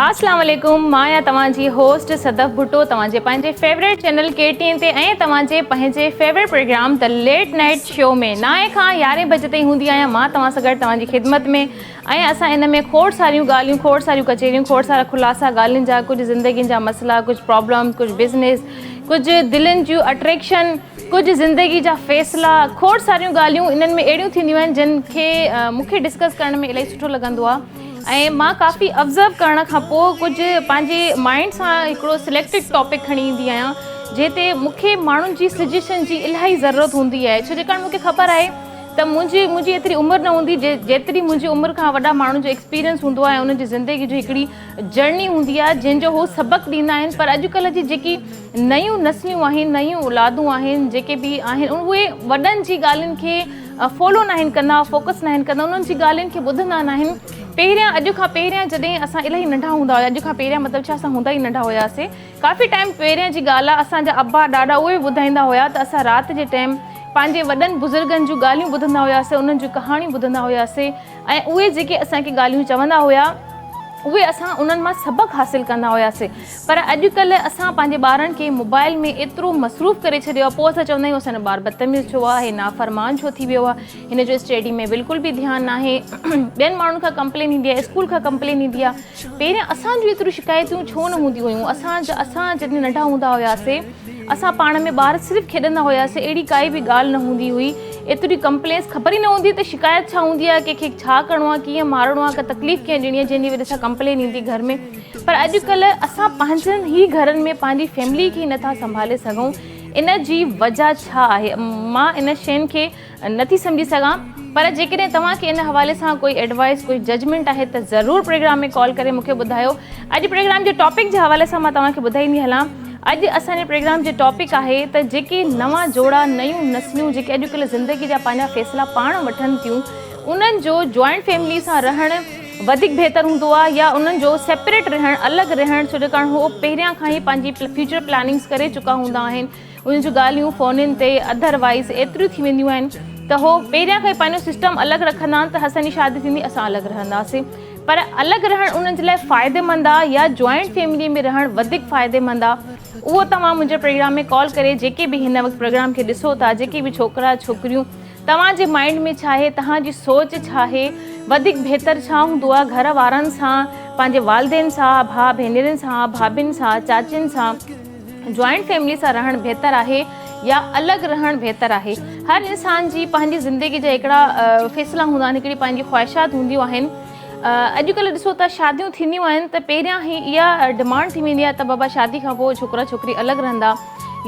अस्सलाम वालेकुम, मां या तव्हांजी होस्ट सदफ भुट्टो तव्हांजे पंहिंजे फेवरेट चैनल KTN ते ऐं तव्हांजे पंहिंजे favourite programme the late night show में 9 खां 11 बजे ताईं हूंदी आहियां मां तव्हां सां गॾु तव्हांजी ख़िदमत में। ऐं असां इन में खोड़ सारियूं ॻाल्हियूं, खोड़ सारियूं कचेरियूं, खोड़ सारा खुलासा ॻाल्हियुनि जा, कुझु ज़िंदगी जा मसइला, कुझु प्रॉब्लम, कुझु बिज़नेस, कुझु दिलनि जूं अट्रैक्शन, कुझु ज़िंदगी जा फ़ैसिला, खोड़ सारियूं ॻाल्हियूं इन्हनि में अहिड़ियूं थींदियूं आहिनि जिन खे मूंखे डिस्कस करण में इलाही सुठो लॻंदो आहे। ऐं मां काफ़ी ऑब्ज़र्व करण खां पोइ कुझु पंहिंजे माइंड सां हिकिड़ो सिलेक्टेड टॉपिक खणी ईंदी आहियां जंहिं ते मूंखे माण्हुनि जी सजेशन जी इलाही ज़रूरत हूंदी आहे। छो जे कारण मूंखे ख़बर आहे त मुंहिंजी एतिरी उमिरि न हूंदी जेतिरी मुंहिंजी उमिरि खां वॾा माण्हुनि जो एक्सपीरियंस हूंदो आहे, उन्हनि जी ज़िंदगी जी हिकिड़ी जर्नी हूंदी आहे जंहिंजो हू सबक़ु ॾींदा आहिनि। पर अॼुकल्ह जी जेकी नयूं नस्लियूं आहिनि, नयूं औलादूं आहिनि, जेके बि आहिनि उहे वॾनि जी ॻाल्हियुनि खे फॉलो न आहिनि कंदा, फोकस न आहिनि कंदा, उन्हनि जी ॻाल्हियुनि खे ॿुधंदा न आहिनि। अॼु खां पहिरियां जॾहिं असां इलाही नंढा हूंदा हुआ, अॼु खां पहिरियां मतिलबु छा असां हूंदा ई नंढा हुआसीं, काफ़ी टाइम पहिरियां जी ॻाल्हि आहे, असांजा अब्बा ॾाॾा उहे बि ॿुधाईंदा हुआ त असां राति जे टाइम पंहिंजे वॾनि बुज़ुर्गनि जूं ॻाल्हियूं ॿुधंदा हुआसीं, उन्हनि जूं कहाणियूं ॿुधंदा हुआसीं ऐं उहे जेके असांखे ॻाल्हियूं चवंदा हुआ उहे असां उन्हनि मां सबक़ु हासिलु कंदा हुआसीं। पर अॼुकल्ह असां पंहिंजे ॿारनि खे मोबाइल में एतिरो मसरूफ़ करे छॾियो आहे, पोइ असां चवंदा आहियूं असांजो ॿारु बदतमीज़ छो आहे, हे नाफ़रमान छो थी वियो आहे, हिन जो स्टडी में बिल्कुलु बि ध्यानु न आहे, ॿियनि माण्हुनि खां कंप्लेन ईंदी आहे, स्कूल खां कंप्लेन ईंदी आहे। पहिरियां असांजूं एतिरियूं शिकायतूं छो न हूंदियूं हुयूं? असां जॾहिं नंढा हूंदा हुआसीं असां पाण में ॿार सिर्फ़ु खेॾंदा हुआसीं, अहिड़ी काई बि ॻाल्हि न हूंदी हुई, एतिरी कंप्लेंट्स ख़बर ई न हूंदी त शिकायत छा हूंदी आहे, कंहिंखे छा करिणो आहे, कीअं मारणो आहे, का तकलीफ़ कीअं ॾियणी आहे जंहिंजी वजह सां कंप्लेन ईंदी घर में। पर अॼुकल्ह असां पंहिंजनि ई घरनि में पंहिंजी फैमिली खे नथा संभाले सघूं। इन जी वजह छा आहे? मां इन शयुनि खे नथी सम्झी सघां। पर जेकॾहिं तव्हांखे इन हवाले सां कोई एडवाइस, कोई जजमेंट आहे त ज़रूरु प्रोग्राम में कॉल करे मूंखे ॿुधायो। अॼु प्रोग्राम जे टॉपिक जे हवाले सां मां तव्हांखे ॿुधाईंदी हलां। अॼु असांजे प्रोग्राम जो टॉपिक आहे त जेके नवां जोड़ा, नयूं नस्लियूं जेके अॼुकल्ह ज़िंदगी जा पंहिंजा फ़ैसिला पाण वठनि थियूं, उन्हनि जो जॉइंट फैमिली सां रहणु वधीक बहितर हूंदो आहे या उन्हनि जो सेपरेट रहणु, अलॻि रहणु, छो जे कारण उहो पहिरियां खां ई पंहिंजी फ्यूचर प्लानिंग्स करे चुका हूंदा आहिनि। उन्हनि जूं ॻाल्हियूं फ़ोननि ते अदरवाइज़ एतिरियूं थी वेंदियूं आहिनि त उहो पहिरियां खां ई पंहिंजो सिस्टम अलॻि रखंदा आहिनि त असांजी शादी थींदी असां अलॻि रहंदासीं। पर अलॻि रहणु उन्हनि जे लाइ फ़ाइदेमंद आहे या जॉइंट फैमिली में रहणु वधीक फ़ाइदेमंद आहे? उहो तव्हां मुंहिंजे प्रोग्राम में कॉल करे जेके बि हिन वक़्तु प्रोग्राम खे ॾिसो था, जेके बि छोकिरा छोकिरियूं, तव्हांजे माइंड में छा आहे, तव्हांजी सोच छा आहे, वधीक बहितर छा हूंदो आहे घर वारनि सां, पंहिंजे वालदेन सां, भाउ भेनरुनि सां, भाभियुनि सां, चाचियुनि सां, जॉइंट फैमिली सां रहणु बहितर आहे या अलॻि रहणु बहितर आहे? हर इंसान जी पंहिंजी ज़िंदगी जा हिकिड़ा फ़ैसिला हूंदा आहिनि, हिकिड़ी पंहिंजी ख़्वाहिशात हूंदियूं आहिनि। अॼुकल्ह ॾिसो था शादियूं थींदियूं आहिनि त पहिरियां ई इहा डिमांड थी वेंदी आहे त बाबा शादी खां पोइ छोकिरा छोकिरी अलॻि रहंदा,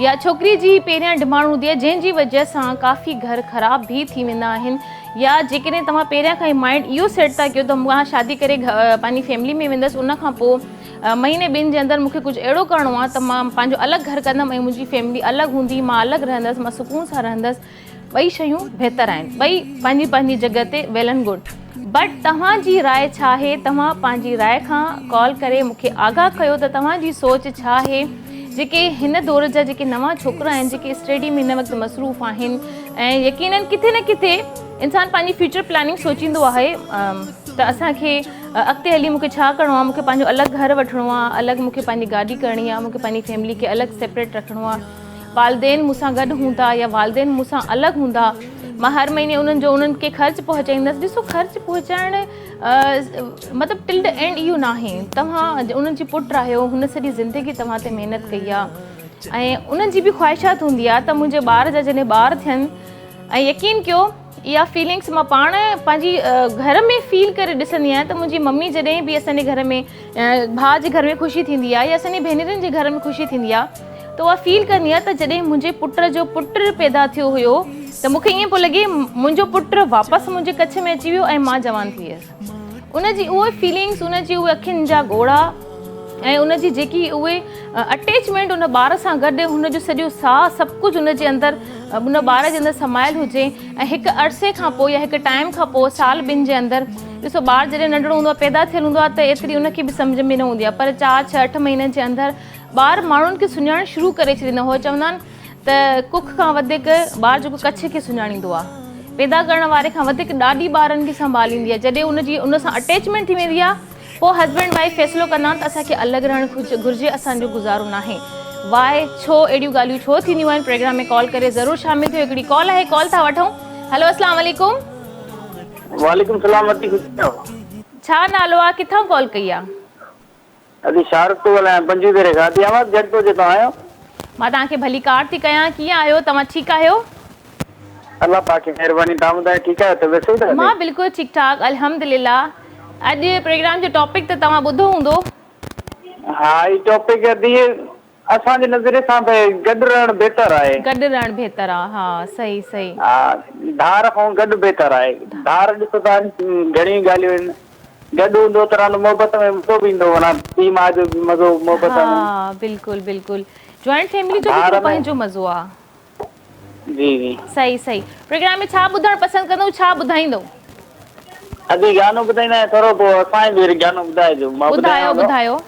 या छोकिरी जी पहिरियां डिमांड हूंदी आहे जंहिंजी वजह सां काफ़ी घर ख़राब भी थी वेंदा आहिनि। या जेकॾहिं तव्हां पहिरियां खां ई माइंड इहो सेट था कयो त मां शादी करे पंहिंजी फैमिली में वेंदसि, उन खां पोइ महीने ॿिनि जे अंदरि मूंखे कुझु अहिड़ो करिणो आहे त मां पंहिंजो अलॻि घर कंदमि ऐं मुंहिंजी फैमिली अलॻि हूंदी, मां अलॻि रहंदसि, मां सुकून सां रहंदसि। ॿई शयूं बहितर आहिनि, ॿई पंहिंजी पंहिंजी जॻह ते वेल एंड गुड। बट तव्हांजी राय छा आहे? तव्हां पंहिंजी राय खां कॉल करे मूंखे आगाह कयो त तव्हांजी सोच छा आहे। जेके हिन दौर जा जेके नवां छोकिरा आहिनि, जेके स्टडी में हिन वक़्तु मसरूफ़ आहिनि ऐं यकीनन किथे न किथे इंसान पंहिंजी फ्यूचर प्लानिंग सोचींदो आहे त असांखे अॻिते हली मूंखे छा करिणो आहे, मूंखे पंहिंजो अलॻि घर वठिणो आहे, अलॻि मूंखे पंहिंजी गाॾी करणी आहे, मूंखे पंहिंजी फैमिली खे अलॻि सेपरेट रखिणो आहे, वालदेन मूंसां गॾु हूंदा या वालदेन मूंसां अलॻि हूंदा, मां हर महीने उन्हनि खे ख़र्चु पहुचाईंदसि। ॾिसो, ख़र्चु पहुचाइणु मतिलबु टिल द एंड इहो न आहे। तव्हां उन्हनि जी पुटु आहियो, हुन सॼी ज़िंदगी तव्हां ते महिनत कई आहे ऐं उन्हनि जी बि ख़्वाहिशात हूंदी आहे त मुंहिंजे ॿार जा जॾहिं ॿार थियनि, ऐं यकीन कयो इहा फीलिंग्स मां पाण पंहिंजी घर में फील करे ॾिसंदी आहियां त मुंहिंजी मम्मी जॾहिं बि असांजे घर में भाउ जे घर में ख़ुशी थींदी आहे या असांजी भेनरुनि जे घर में ख़ुशी थींदी आहे त उहा फील कंदी आहे त जॾहिं मुंहिंजे पुट जो पुटु पैदा थियो हुयो त मूंखे ईअं पियो लॻे मुंहिंजो पुटु वापसि मुंहिंजे कच्छ में अची वियो ऐं मां जवान थी वियसि। उनजी उहे फीलिंग्स, उनजी उहे अखियुनि जा ॻोढ़ा ऐं उनजी जेकी उहे अटैचमेंट उन ॿार सां गॾु, हुनजो सॼो साह, सभु कुझु उनजे अंदरि उन ॿार जे अंदरि समायल हुजे ऐं हिकु अरसे खां पोइ या हिकु टाइम खां पोइ साल ॿिनि जे अंदरि ॾिसो ॿारु जॾहिं नंढड़ो हूंदो आहे पैदा थियलु हूंदो आहे त एतिरी उनखे बि सम्झ में न हूंदी आहे, पर 4-6-8 महीननि जे अंदरि ॿारु माण्हुनि खे सुञाणणु शुरू करे छॾींदो। उहो चवंदा आहिनि त कुख खां वधीक ॿारु जेको कच्छ खे सुञाणींदो आहे, पैदा करण वारे खां वधीक ॾाढी ॿारनि खे संभालींदी आहे। जॾहिं उन सां अटैचमेंट थी वेंदी आहे पोइ हस्बैंड वाइफ फ़ैसिलो कंदा आहिनि त असांखे अलॻि रहणु घुरिजे, असांजो गुज़ारो न आहे। वाए छो अहिड़ियूं ॻाल्हियूं छो थींदियूं आहिनि, प्रोग्राम में कॉल करे ज़रूरु शामिल थियो। हिकिड़ी कॉल आहे, कॉल था वठूं। हलो अस्सलाम वालेकुम। वालेकुम सलाम। छा नालो आहे, किथां कॉल कई आहे? अभी शाहरुख तो ॻाल्हायां, पंजवीह दफ़े गादी आवाज़ जट तो जे तव्हां आहियो। मां तव्हांखे भली कार थी कयां। कीअं आहियो तव्हां? ठीकु आहियो? अल्लाह पाक की मेहरबानी। तव्हां ॿुधायो ठीकु आहियो? तबियत सही अथव? मां बिल्कुलु ठीकु ठाक अल्हम्दुलिल्लाह। अॼु प्रोग्राम जो टॉपिक त तव्हां ॿुधो हूंदो। हा, ही टॉपिक अॼु असांजे नज़रिए सां भई गॾु रहणु बहितर आहे। गॾु रहणु बहितर आहे, हा सही सही। हा, धार खां गॾु बहितर आहे। धार ॾिसो था घणी ॻाल्हियूं आहिनि, गॾु हूंदो त रहंदो, मोहबत में मज़ो बि ईंदो, माना पीउ माउ जो बि मज़ो मोहबत में। हा बिल्कुलु बिल्कुलु, जॉइंट फैमिली जो बि पंहिंजो मज़ो आहे। जी जी सही सही। प्रोग्राम में छा ॿुधणु पसंदि कंदो, छा ॿुधाईंदो? अॼु गानो ॿुधाईंदा थोरो पोइ असांखे बि गानो ॿुधाइजो। मां ॿुधायो ॿुधायो।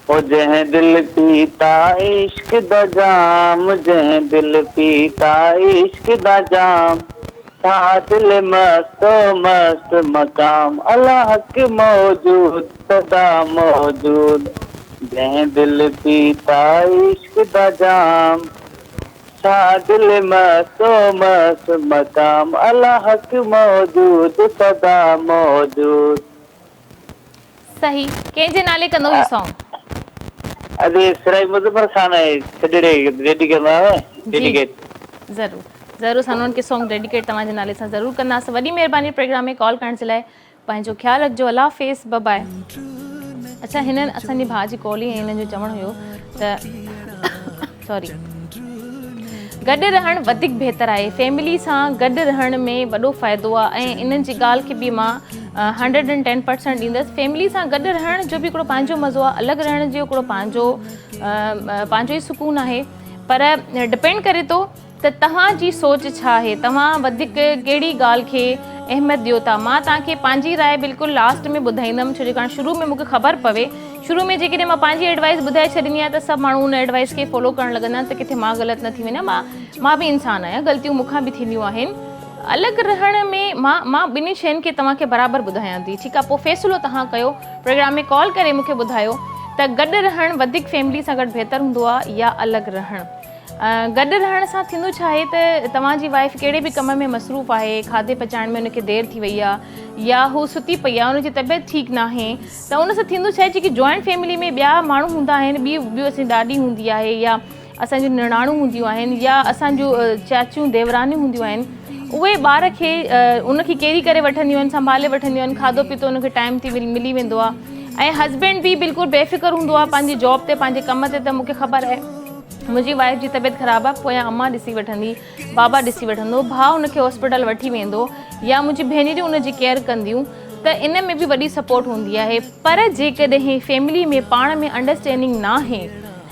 ओ जंहिं दिल पीता इश्क दा जाम, जंहिं दिल पीता इश्क दा जाम, सा दिल मस्तो मस्त मकाम, अल्लाह के मौजूद सदा मौजूद, जंहिं दिल पीता इश्क दा जाम, सा दिल मस्तो मस्त मकाम, अल्लाह के मौजूद सदा मौजूद। सही। कंहिंजे नाले कंदो ही सॉन्ग? अरे सराय मुज़फ़्फ़र खान है, सजड़े डेडिकेट डेडिकेट। ज़रूरु ज़रूरु, असां उन्हनि खे सॉन्ग डेडिकेट तव्हांजे नाले सां ज़रूरु कंदासीं। वॾी महिरबानी प्रोग्राम में कॉल करण जे लाइ। पंहिंजो ख़्यालु रखिजो। अल्लाह हाफ़िज़, बाय बाय। अच्छा, हिननि असांजे भाउ जी कॉल ई हिननि जो चवणु हुयो त सॉरी, गॾु रहणु वधीक बहितर आहे। फैमिली सां गॾु रहण में वॾो फ़ाइदो आहे ऐं इन्हनि जी ॻाल्हि खे बि मां 110% ॾींदसि। फैमिली सां गॾु रहण जो बि हिकिड़ो पंहिंजो मज़ो आहे, अलॻि रहण जो हिकिड़ो पंहिंजो ई सुकून आहे, पर डिपेंड करे थो त तव्हांजी सोच छा आहे, तव्हां वधीक कहिड़ी ॻाल्हि खे अहमियत ॾियो था। मां तव्हांखे पंहिंजी राय बिल्कुलु लास्ट में ॿुधाईंदमि, छो जे कारण शुरू में मूंखे ख़बर पवे। शुरू में जेकॾहिं मां पंहिंजी एडवाइस ॿुधाए छॾींदी आहियां त सभु माण्हू उन एडवाइस खे फॉलो करणु लॻंदा आहिनि त किथे मां ग़लति न थी वञा। मां बि इंसानु आहियां, ग़लतियूं मूंखां बि थींदियूं आहिनि। अलॻि रहण में मां ॿिन्ही शयुनि खे तव्हांखे बराबरि ॿुधायां थी, ठीकु आहे? पोइ फ़ैसिलो तव्हां कयो, प्रोग्राम में कॉल करे मूंखे ॿुधायो त गॾु रहणु वधीक फैमिली सां गॾु बहितर हूंदो आहे या अलॻि रहणु। गॾु रहण सां थींदो छा आहे त तव्हांजी वाइफ कहिड़े बि कम में मसरूफ़ आहे, खाधे पचाइण में उनखे देरि थी वई आहे या हू सुती पई आहे, उनजी तबियत ठीकु न आहे, त उन सां थींदो छा आहे, जेकी जॉइंट फैमिली में ॿिया माण्हू हूंदा आहिनि, ॿियूं असांजी ॾाॾी हूंदी आहे या असांजूं निणानूं हूंदियूं आहिनि या असांजूं चाचियूं देवरानियूं हूंदियूं आहिनि, उहे ॿार खे उनखे केरी करे वठंदियूं आहिनि, संभाले वठंदियूं आहिनि, खाधो पीतो उनखे टाइम ते मिली वेंदो आहे। ऐं हस्बैंड बि बिल्कुलु बेफ़िक्र हूंदो आहे पंहिंजी जॉब ते, पंहिंजे कम ते, त मूंखे ख़बर आहे मुंहिंजी वाइफ जी तबियत ख़राबु आहे, पोयां अम्मा ॾिसी वठंदी, बाबा ॾिसी वठंदो, भाउ हुनखे हॉस्पिटल वठी वेंदो या मुंहिंजी भेनरियूं हुनजी केयर कंदियूं, त इन में बि वॾी सपोर्ट हूंदी आहे। पर जेकॾहिं फैमिली में पाण में अंडरस्टैंडिंग न आहे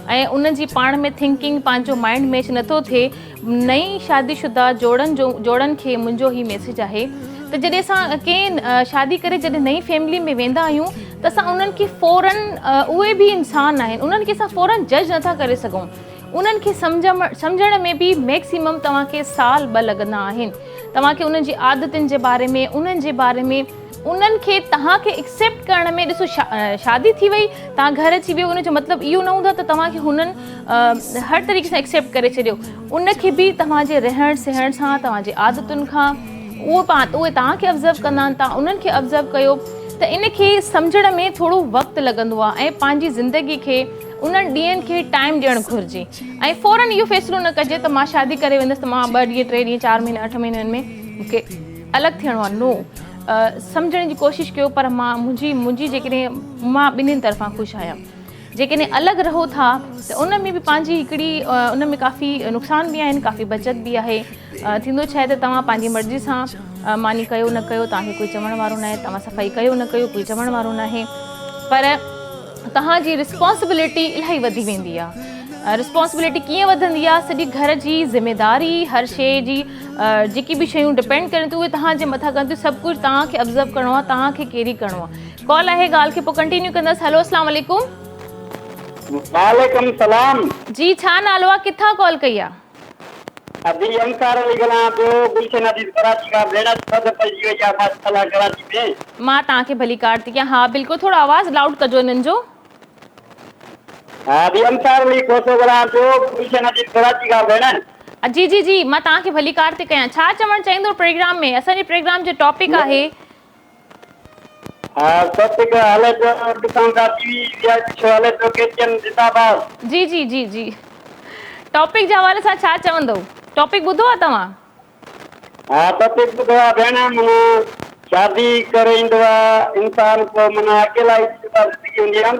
ऐं उन जी पाण में थिंकिंग, पंहिंजो माइंड मैच नथो थिए, नई शादीशुदा जोड़नि खे मुंहिंजो ई मैसेज आहे त जॾहिं असां कंहिं शादी करे जॾहिं नई फैमिली में वेंदा आहियूं त असां उन्हनि खे फ़ौरन, उहे बि इंसान आहिनि, उन्हनि खे असां फ़ौरन जज नथा करे सघूं। उन्हनि खे सम्झण में बि मैक्सिमम तव्हांखे साल 2 लॻंदा आहिनि। तव्हांखे उन्हनि जी आदतुनि जे बारे में, उन्हनि जे बारे में, उन्हनि खे तव्हांखे एक्सेप्ट करण में, ॾिसो शादी थी वई, तव्हां घर अची वियो, उनजो मतिलबु इहो न हूंदो त तव्हांखे हुननि हर तरीक़े सां एक्सेप्ट करे छॾियो। उनखे बि तव्हांजे रहण सहण सां, तव्हांजे आदतुनि खां उहे तव्हांखे ऑब्ज़र्व कंदा आहिनि, तव्हां उन्हनि खे ऑब्ज़र्व कयो, त इनखे सम्झण में थोरो वक़्तु लॻंदो आहे ऐं पंहिंजी ज़िंदगी खे उन्हनि ॾींहंनि खे टाइम ॾियणु घुरिजे ऐं फ़ौरन इहो फ़ैसिलो न कजे त मां शादी करे वेंदसि त मां 2 ॾींहं 3 ॾींहं 4 महीना 8 महीननि में मूंखे अलॻि थियणो आहे। नो, सम्झण जी कोशिशि कयो। पर मुंहिंजी जेकॾहिं मां ॿिन्हिनि तरफ़ां ख़ुशि आहियां। जेकॾहिं अलॻि रहो था त उन में बि पंहिंजी हिकिड़ी उन में काफ़ी नुक़सान बि आहिनि, काफ़ी बचत बि आहे। थींदो छा आहे त तव्हां पंहिंजी मर्ज़ी सां मानी कयो न कयो, तव्हांखे कोई चवण वारो न आहे, तव्हां सफ़ाई कयो न कयो, कोई चवण वारो न आहे, पर तव्हांजी रिस्पॉन्सिबिलिटी इलाही वधी वेंदी आहे। रिस्पॉन्सिबिलिटी कीअं वधंदी आहे, सॼी घर जी ज़िम्मेदारी, हर शइ जी जेकी बि शयूं डिपेंड कनि थियूं उहे तव्हांजे मथां कनि थियूं, सभु कुझु तव्हांखे ऑब्ज़र्व करिणो आहे, तव्हांखे कैरी करिणो आहे। कॉल आहे, ॻाल्हि खे पोइ कंटिन्यू कंदसि। हलो, अस्सलाम वालेकुम। वालेकुम सलाम जी, छा नालो आहे, किथां कॉल कई आहे? अभी अंसार अली गला जो गुलशन अजीज कराची का भेड़ा सद पई वई आहे माशाल्लाह कराची में। मां तव्हांखे भली कार्ड थी कयां। हा बिल्कुलु, थोरो आवाज़ लाउड कजो हिननि जो। अभी अंसार अली कोसो गला जो गुलशन अजीज कराची का भेड़ा। जी जी जी, मां तव्हांखे भली कार्ड थी कयां। छा चवणु चाहींदो प्रोग्राम में? असांजे प्रोग्राम जो टॉपिक आहे टॉपिक हले जो ॾिसूं था टीवी या शो हले जो किचन जिंदाबाद। जी जी जी जी, टॉपिक जे हवाले सां छा चवंदो? टॉपिक ॿुधो आहे तव्हां? टॉपिक ॿुधो आहे भेण। माना शादी करे ईंदो आहे इंसान को, माना अकेला ई ज़िंदगी हूंदी आहे न,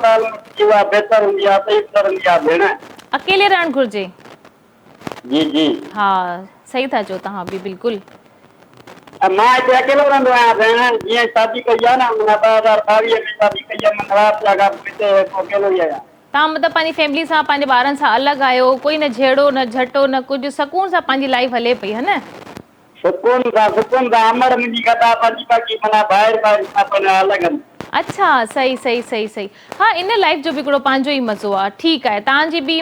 जीवा बहितर हूंदी आहे, सही रहंदी आहे भेण। अकेले रहणु घुरिजे? जी जी, हा सही था चओ तव्हां बि, बिल्कुलु। मां हिते अकेलो रहंदो आहियां भेण। जीअं शादी कई आहे न, माना 2022 में शादी कई आहे, माना राति जा हिते अकेलो ई आहियां। तव्हां मतिलबु पंहिंजी फैमिली सां, पंहिंजे ॿारनि सां अलॻि आहियो, कोई न झेड़ो न झटो न कुझु, सुकून सां पंहिंजी लाइफ हले पई, है न? सुकून सां अमर मुंहिंजी कथा पंहिंजी बाक़ी माना ॿाहिरि पंहिंजा अलॻि आहिनि। अच्छा, सही सही सही सही। हा, इन लाइफ जो बि हिकिड़ो पंहिंजो ई मज़ो आहे। ठीकु आहे, तव्हांजी बि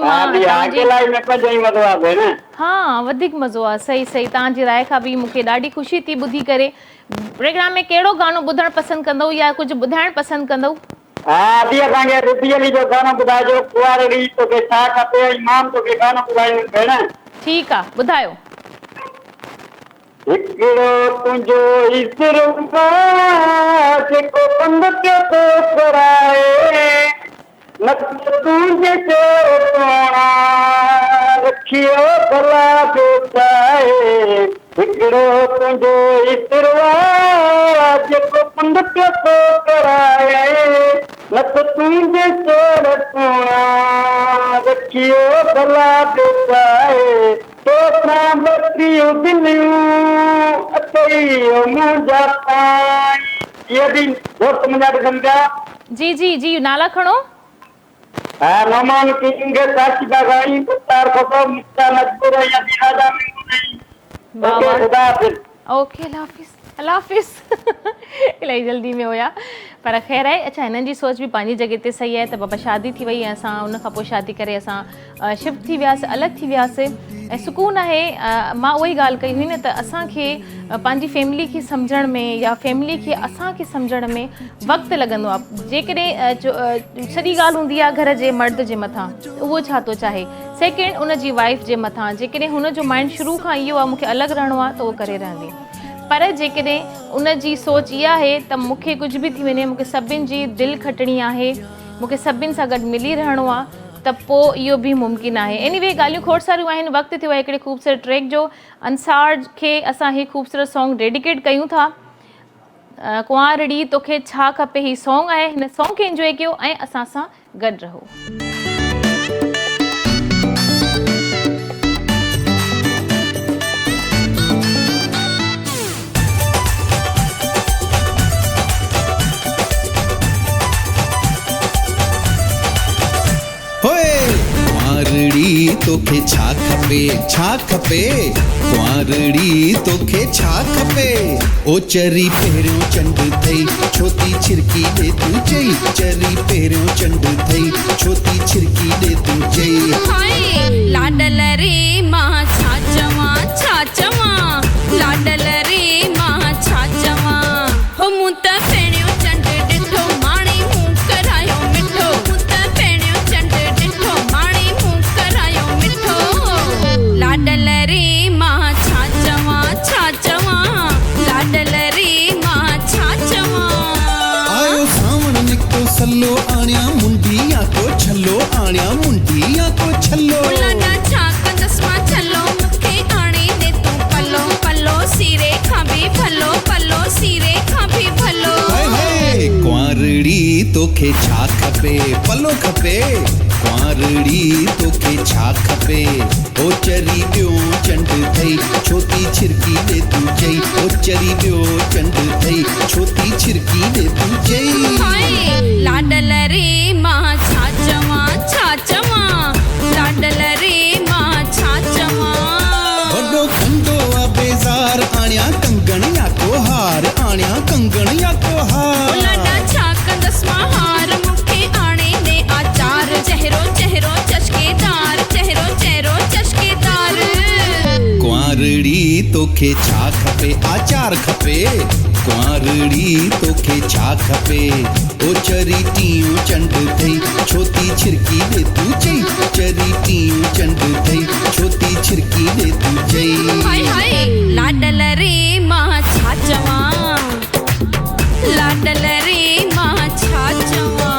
हा वधीक मज़ो आहे। सही सही, तव्हांजी राय खां बि मूंखे ॾाढी ख़ुशी थी ॿुधी करे। प्रोग्राम में कहिड़ो गानो ॿुधणु पसंदि कंदव या कुझु ॿुधाइणु पसंदि कंदव? हा दी असांखे रुपी अली जो गानो ॿुधाइजो, कुंवारी तोखे छा खपे, इमाम तोखे गानो ॿुधाईंदुमि भेण। ठीकु आहे, ॿुधायो। हिकिड़ो तुंहिंजो ई सिरवा जेको पंध पियो थो कराए, न तुंहिंजे सोना रखियो भला बेचाए। हिकिड़ो तुंहिंजो ई सिरवा जेको पंध पियो थो कराए, न तुंहिंजे सोना रखियो भला बेचाए। तोसां बतियूं दिलियूं अथई मुंहिंजा पाई। ये भी दोस्त मुंहिंजा ॾिसनि पिया। जी जी जी, नाला खणो। नौमान किंग साशिदा गाई मुख्तार खतो मुख्तार मजबूर या दिराजा में नहीं। ओके खुदा हाफिज़। ओके, अल्लाह हाफिज़। अल्लाह हाफिज़। इलाही जल्दी में हुया, पर ख़ैर आहे। अच्छा, हिननि जी सोच बि पंहिंजी जॻह ते सही आहे त बाबा शादी थी वई ऐं असां उन खां पोइ शादी करे असां शिफ्ट थी वियासीं, अलॻि थी वियासीं ऐं सुकून आहे। मां उहा ई ॻाल्हि कई हुई न त असांखे पंहिंजी फैमिली खे सम्झण में या फैमिली खे असांखे सम्झण में वक़्तु लॻंदो आहे। जेकॾहिं सॼी ॻाल्हि हूंदी आहे घर जे मर्द जे मथां, उहो छा थो चाहे, सेकेंड उन जी वाइफ जे मथां, जेकॾहिं हुन जो माइंड शुरू खां इहो आहे मूंखे अलॻि रहणो आहे त उहो करे रहंदी। पर जेकॾहिं उन जी सोच इहा आहे त मूंखे कुझु बि थी वञे, मूंखे सभिनि जी दिलि खटणी आहे, मूंखे सभिनि सां गॾु मिली रहणो आहे, त पोइ इहो बि मुमकिन आहे। एनीवे, ॻाल्हियूं खोड़ सारियूं आहिनि। वक़्तु थियो आहे हिकिड़े ख़ूबसूरत ट्रैक जो। अंसार खे असां हीउ ख़ूबसूरत सॉन्ग डेडिकेट कयूं था। कुंवारी तोखे छा खपे, हीउ सॉन्ग आहे। हिन सॉन्ग खे इंजॉय कयो ऐं असां सां गॾु रहो। कुंवारी तोखे छा खपे, छा खपे, कुंवारी तोखे छा खपे। ओ चरी पहिरियों चंड थई छोती छिरकी ॾे तूं चई, चरी पहिरियों चंड थई छोती छिरकी ॾे तूं चई। हाय लाडल रे मां छा चवां, छा चवां, लाडल रे मां छा चवां। हो मूं त पहिरियों चंड ॾिठो माणे मूं करायो मिठो, मूं त पहिरियों चंड ॾिठो माणे मूं करायो मिठो। लाडल रे मां छा चवां, छा चवां, लाडल रे मां छा चवां। आयो सावण निकितो सल्लो आणिया मुंडी या को छल्लो, आणिया मुंडी या को छल्लो। लाडा छा कंदसि मां छल्लो, मूंखे आणे दे तूं पलो, पलो सीरे खां बि भलो, पलो सीरे खां बि भलो। कुंवारी तोखे छा खपे, पलो खपे, कुंवारी तोखे छा खपे। ओ चरी ॿियो चंड थई छोती छिरकी ॾे तूं चई, ओ चरी ॿियो चंड थई छोती छिरकी ॾे तूं चई। हाय लाडल रे मां छा चवां, छा चवां, लाडल तोखे छा खपे आचार खपे कुंवारड़ी तोखे छा खपे ओ चरी टीयूं चंड थई छोती छिरकी दे तू चई चरी टीयूं चंड थई छोती छिरकी दे तू चई हाय हाय लाडल रे मां छा चवां लाडल रे मां छा चवां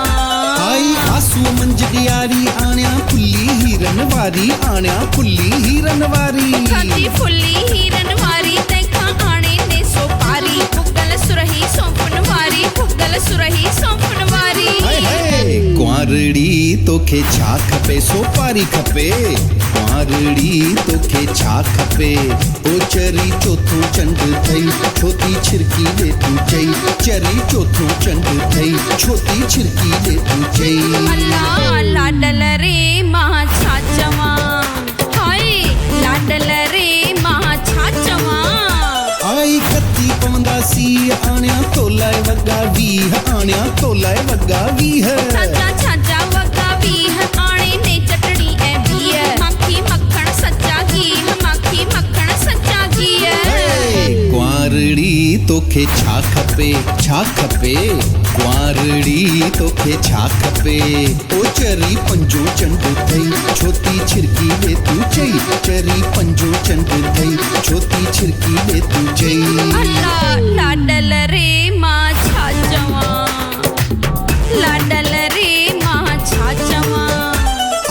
आई आसू मंज डियारी आण्या फुल्ली हीरन वारी आण्या फुल्ली हीरन वारी खाती फुल्ली हीरन वारी तंहिंखां आणे ने सोपारी भुगल सुरही सौंफन वारी भुगल सुरही सौंफन वारी हाय हाय कुंवारड़ी तोखे छा खपे सोपारी खपे कुंवारड़ी तोखे छा खपे ओ चरी चोथों चंड थई छोती छिरकी दे तू चई चरी चोथों चंड थई छोती छिरकी दे तू चई अल्लाह लाडल रे मां छा चवां हाय लाडल रे मां छा चवां आई कत्ती पवंदासी आण्या तोलाए वगा वीह आण्या तोलाए वगा वीह छाजा छाजा वगा वीह आणे ने चटणी ऐं बीह माखी मक्खण सच्चा घी माखी मक्खण सच्चा घी कुंवारड़ी तोखे छा खपे कुंवारड़ी तोखे छा खपे ओ चरी पंजो चंड थई छोती छिरकी दे तू चई चरी पंजो चंड थई छोती छिरकी दे तू चई अल्लाह लाडल रे मां छा चवां लाडल रे मां छा चवां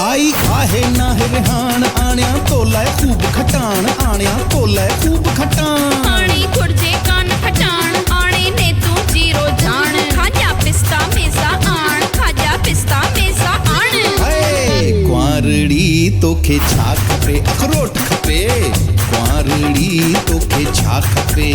आई आहे नाहे रिहान आण्या तोलाए खूब खटाण आण्या तोलाए खूब खटाण आणी खुर्जे कान खटाण आणे ने तू जीरो जान खाजा पिस्ता मेसा आण खाजा पिस्ता मेसा आण हाय कुंवारड़ी तोखे छा खपे अखरोट खपे कुंवारड़ी तोखे छा खपे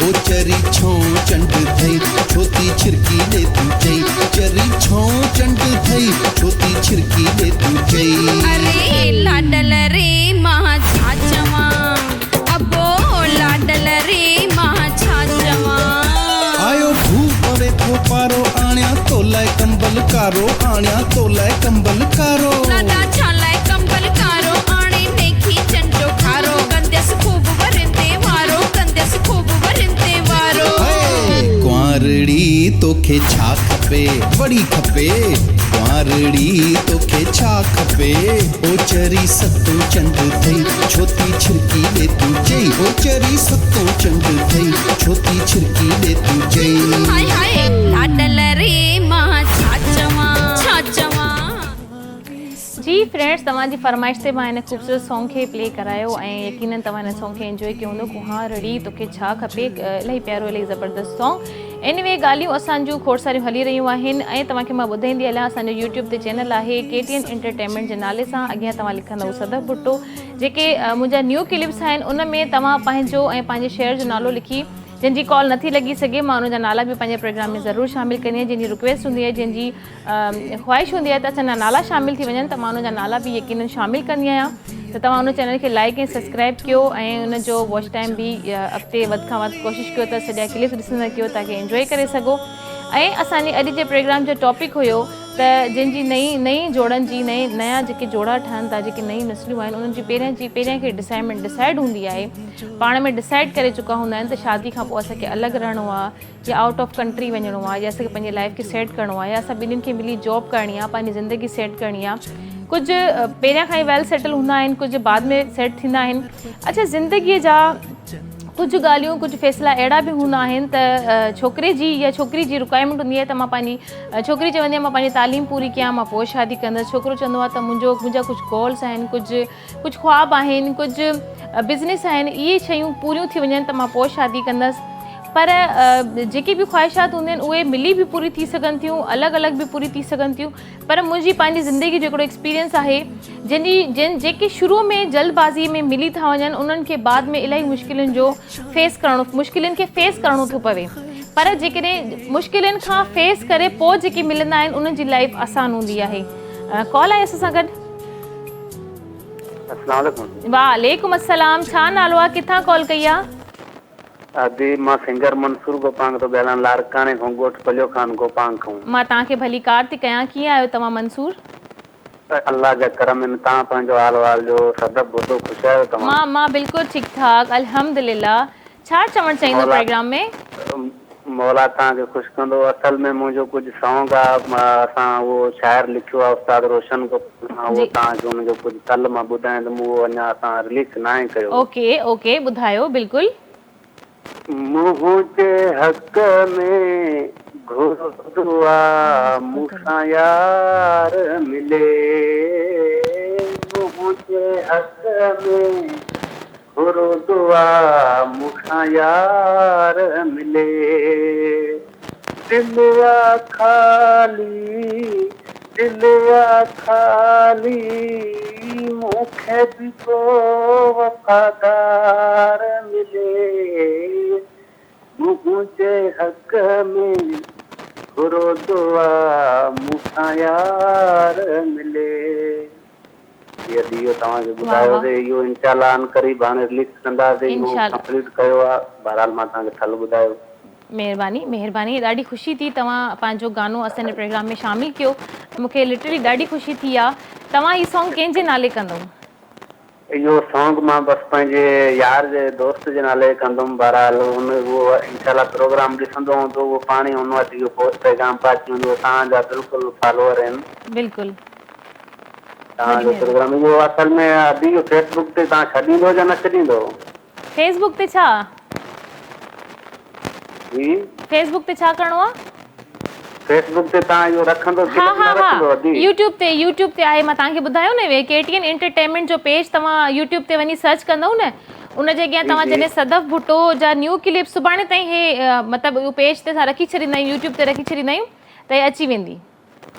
ओ चरी छो चंड थई छोती छिरकी दे तू चई चरी छो चंड थई छोती छिरकी दे तू चई अरे लाडल रे मां छा चवां अबो लाडल रे मां छा चवां आयो भूख पवे थो पारो आण्या तोलाए कंबल कारो आण्या तोलाए कंबल कारो लाडा छालाए कंबल कारो आणे नेखी चंडो खारो गंदस खूब वरिंदे वारो गंदस खूब वरिंदे वारो कुंवारड़ी तोखे छा खपे बड़ी खपे कुंवारड़ी तोखे छा खपे ओ चरी सतो चंड थई छोती छिरकी दे तू चई ओ चरी सतो चंड थई छोती छिरकी दे तू चई हाय हाय लाडल रे मां छा चवां जी फ्रेंड्स तव्हांजी फरमाइश ते मां हिन ख़ूबसूरत सॉन्ग खे प्ले करायो ऐं यकीनन तव्हां हिन सॉन्ग खे एंजॉय कयो हूंदो कुंवारड़ी तोखे छा खपे इलाही प्यारो इलाही ज़बरदस्त सॉन्ग एनीवे ॻाल्हियूं असांजूं खोड़ सारियूं हली रहियूं आहिनि ऐं तव्हांखे मां ॿुधाईंदी हलियां असांजो यूट्यूब ते चैनल आहे KTN एंटरटेनमेंट जे नाले सां अॻियां तव्हां लिखंदव सदफ भुट्टो जेके मुंहिंजा न्यू क्लिप्स आहिनि उन में तव्हां पंहिंजो ऐं पंहिंजे शहर जो नालो लिखी जिनकी कॉल नथी लगी सके मां उनजा नाला भी पंहिंजे प्रोग्राम में ज़रूर शामिल कंदी आहियां जिनकी रिक्वेस्ट हूंदी आहे जिनकी ख़्वाहिश हूंदी आहे त असांजा नाला शामिल थी वञनि त मां उनजा नाला भी यकीनन शामिल कंदी आहियां त तव्हां उन चैनल खे लाइक ऐं सब्सक्राइब कयो ऐं उनजो वॉच टाइम भी अॻिते वधि खां वधि कोशिशि कयो त सॼा क्लिप्स ॾिसंदा कयो ताकि एंजॉय करे सघो ऐं असांजे अॼु जे प्रोग्राम जो टॉपिक हुयो त जिनजी नई जोड़नि जी नया जेके जोड़ा ठहनि था जेके नई नस्लियूं आहिनि उन्हनि जी पहिरियां खे डिसाइड हूंदी आहे पाण में डिसाइड करे चुका हूंदा आहिनि त शादी खां पोइ असांखे अलॻि रहणो आहे या आउट ऑफ कंट्री वञिणो आहे या असांखे पंहिंजे लाइफ खे सेट करिणो आहे या असां ॿिन्हिनि खे मिली जॉब करणी आहे पंहिंजी ज़िंदगी सेट करणी आहे कुझु पहिरियां खां ई वेल सेटल हूंदा आहिनि कुझु बाद में सेट थींदा आहिनि अच्छा ज़िंदगीअ जा कुछ ॻाल्हियूं कुछ फ़ैसिला अहिड़ा बि हूंदा आहिनि त छोकिरे जी या छोकिरी जी रिक्वायरमेंट हूंदी आहे त मां पंहिंजी छोकिरी चवंदी आहे मां पंहिंजी तालीम पूरी कयां मां पोइ शादी कंदसि छोकिरो चवंदो आहे त मुंहिंजा कुझु गोल्स आहिनि कुझु ख़्वाब आहिनि कुझु बिज़नेस आहिनि इहे शयूं पूरियूं थी वञनि त मां पोइ शादी कंदसि पर जेकी भी ख्वाहिशात हूंदियूं आहिनि उहे मिली भी पूरी थी सघनि थियूं अलॻि अलॻि भी पूरी थी सघनि थियूं पर मुंहिंजी पंहिंजी ज़िंदगी जो हिकिड़ो एक्सपीरियंस आहे जेके शुरू में जल्दबाज़ीअ में मिली था वञनि उन्हनि खे बाद में इलाही मुश्किलनि खे फेस करणो थो पवे पर जेकॾहिं मुश्किलनि खां फेस करे पोइ जेके मिलंदा आहिनि उन्हनि जी लाइफ आसान हूंदी आहे कॉल आहे असां सां गॾु अस्सलाम वालेकुम। वालेकुम अस्सलाम छा नालो आहे किथां कॉल कई आहे अदी मां सिंगर मंसूर गोपांग तो ॻाल्हायां लारकाणे खां ॻोठ पलियो खान गोपांग खां मां तव्हांखे भली कार थी कयां कीअं आहियो तव्हां मंसूर अल्लाह जा करम इन। तव्हां पंहिंजो हाल वाल जो सदब ॿुधो, ख़ुशि आहियो तव्हां? मां बिल्कुलु ठीकु ठाक अल्हम्दुलिल्लाह। छा चवणु चाहींदो मौला- प्रोग्राम में? मौला तव्हांखे ख़ुशि कंदो। असल में मुंहिंजो कुझु सॉन्ग आहे, असां उहो शाइर लिखियो आहे उस्ताद रोशन को, उहो जी। तव्हांखे हुनजो कुझु कल्ह मां ॿुधाईंदुमि, उहो अञा असां रिलीज़ न आहे कयो। ओके ॿुधायो बिल्कुलु। मुंहुं जे हक़ में घुरो दुआ मूंसां यार मिले, मुंहुं जे हक़ में घुरो दुआ मूंसां यार मिले, दिल या खाली मूंखे बि को वफ़ादार मिले, मुंहुं जे हक़ में घुरो दुआ मूंसां यार मिले। इहो तव्हांखे ॿुधायोसीं, इहो इंशाल्लाह अन क़रीब हाणे रिलीज़ कंदासीं, इहो कंप्लीट कयो आहे। बहरहाल मां तव्हांखे ठल ॿुधायो। महिरबानी। ॾाढी ख़ुशी थी तव्हां पंहिंजो गानो असांजे प्रोग्राम में शामिलु कयो। मूंखे लिटरली ॾाढी ख़ुशी थी आहे। तव्हां हीउ सॉन्ग कंहिंजे नाले कंदव? इहो सॉन्ग मां बसि पंहिंजे यार जे दोस्त जे नाले कंदुमि। बहरहाल उहो इंशाल्लाह प्रोग्राम ॾिसंदो हूंदो, उहो पाण ई हुन वटि इहो पोस्ट पैगाम पहुची वेंदो। तव्हांजा बिल्कुलु फॉलोअर आहिनि। बिल्कुलु तव्हांजो प्रोग्राम इहो असल में अभी इहो फेसबुक ते तव्हां छॾींदो या न छॾींदो? फेसबुक ते छा? जी फेसबुक ते छा करिणो आहे? फेसबुक ते तव्हां इहो रखंदो? हा यूट्यूब ते आहे। मां तव्हांखे ॿुधायो न, KTN एंटरटेनमेंट जो पेज तव्हां यूट्यूब ते वञी सर्च कंदव न, उनजे अॻियां तव्हां जॾहिं सदफ भुट्टो जा न्यू क्लिप सुभाणे ताईं हे मतिलबु उहो पेज ते असां रखी छॾींदा आहियूं, यूट्यूब ते रखी छॾींदा आहियूं, त हे अची वेंदी,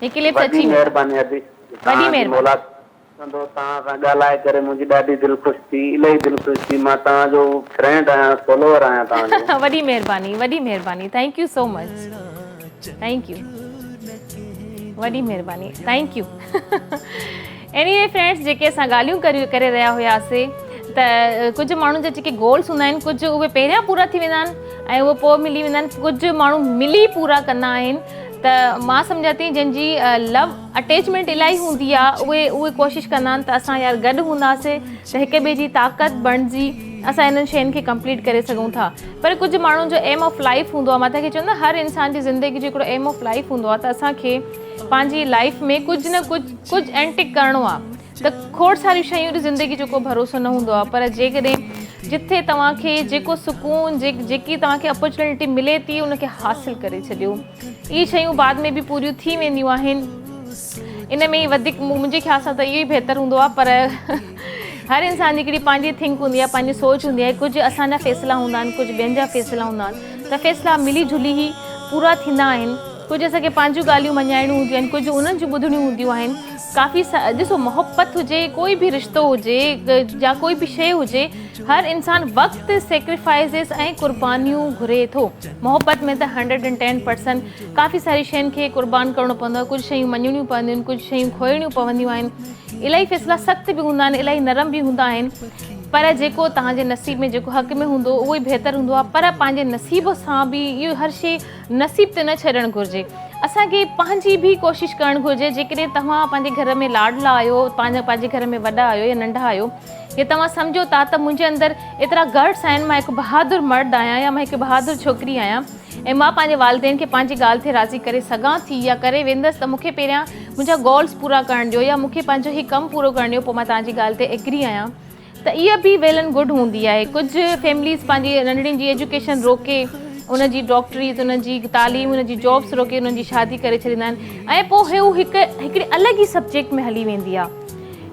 हे क्लिप्स अची वेंदी। महिरबानी अदी, वॾी महिरबानी। तव्हां सां ॻाल्हाए करे मुंहिंजी ॾाढी दिलि ख़ुशि थी, इलाही दिलि ख़ुशि थी। मां तव्हांजो फ्रेंड आहियां, फॉलोअर आहियां तव्हांजो। वॾी महिरबानी। Thank you so much. Thank U, वॾी महिरबानी। Thank U. एनीवे फ्रेंड्स, जेके असां ॻाल्हियूं करे रहिया हुआसीं, त कुझु माण्हुनि जा जेके गोल्स हूंदा आहिनि, कुझु उहे पहिरियां पूरा थी वेंदा आहिनि ऐं उहे पोइ मिली वेंदा आहिनि, कुझु माण्हू मिली पूरा कंदा आहिनि। त मां सम्झां थी जंहिंजी लव अटैचमेंट इलाही हूंदी आहे, उहे कोशिशि कंदा आहिनि त असां यार गॾु हूंदासीं त हिक ॿिए जी ताक़त बणिजी असां इन्हनि शयुनि खे कंप्लीट करे सघूं था। पर कुझु माण्हुनि जो एम ऑफ लाइफ हूंदो आहे, मां तव्हांखे चवंदा हर इंसान जी ज़िंदगी जो हिकिड़ो एम ऑफ लाइफ हूंदो आहे, त असांखे पंहिंजी लाइफ में कुझु न कुझु एंटिक करिणो आहे। त खोड़ सारियूं शयूं ज़िंदगी जो को भरोसो न हूंदो आहे, पर जेकॾहिं जिथे तव्हांखे जेको सुकून जेकी तव्हांखे अपॉर्चुनिटी मिले थी उनखे हासिलु करे छॾियो। इहे शयूं बाद में बि पूरियूं थी वेंदियूं आहिनि। इन में ई वधीक मुंहिंजे ख़्याल सां त इहो ई बहितरु हूंदो आहे। पर हर इंसान जी हिकिड़ी पंहिंजी थिंक हूंदी आहे, पंहिंजी सोच हूंदी आहे। कुझु असांजा फ़ैसिला हूंदा आहिनि, कुझु ॿियनि जा फ़ैसिला हूंदा आहिनि, त फ़ैसिला मिली जुली ई पूरा थींदा आहिनि। कुझु असांखे पंहिंजियूं ॻाल्हियूं मञाइणियूं हूंदियूं आहिनि, कुझु उन्हनि जूं ॿुधणियूं हूंदियूं आहिनि। काफ़ी ॾिसो, मोहब्बत हुजे, कोई बि रिश्तो हुजे या कोई बि शइ हुजे, हर इंसान वक़्तु सेक्रीफाइसिस ऐं क़ुर्बानियूं घुरे थो। मोहब्बत में त 110% काफ़ी सारी शयुनि खे क़ुर्बान करिणो पवंदो आहे, कुझु शयूं मञणियूं पवंदियूं आहिनि, कुझु शयूं खोइणियूं पवंदियूं आहिनि। इलाही फ़ैसिला सख़्तु बि हूंदा आहिनि, इलाही नरम बि हूंदा आहिनि, पर जेको तव्हांजे नसीब में जेको हक़ में हूंदो उहो ई बहितरु हूंदो आहे। पर पंहिंजे नसीब सां बि इहो हर शइ नसीब ते न छॾणु घुरिजे। असांखे पंहिंजी बि कोशिशि करणु घुरिजे। जेकॾहिं तव्हां पंहिंजे घर में लाडला आहियो, पंहिंजे घर में वॾा आहियो या नंढा आहियो, या तव्हां सम्झो था त मुंहिंजे अंदरि एतिरा गट्स आहिनि, मां हिकु बहादुर मर्द आहियां या मां हिकु बहादुर छोकिरी आहियां ऐं मां पंहिंजे वालिदेन खे पंहिंजी ॻाल्हि ते राज़ी करे सघां थी या करे वेंदसि, त मूंखे पहिरियां मुंहिंजा गोल्स पूरा करण ॾियो या मूंखे पंहिंजो ही कमु पूरो करण ॾियो, पोइ मां तव्हांजी ॻाल्हि ते एग्री आहियां। त इहा बि वेल एंड गुड हूंदी आहे। कुझु फैमिलीज़ पंहिंजी नंढड़ियुनि जी एजुकेशन रोके, उनजी डॉक्टरीज़, उनजी तालीम, उनजी जॉब्स रोके उन्हनि जी शादी करे छॾींदा आहिनि ऐं पोइ हू हिकिड़ी अलॻि ई सब्जेक्ट में हली वेंदी आहे।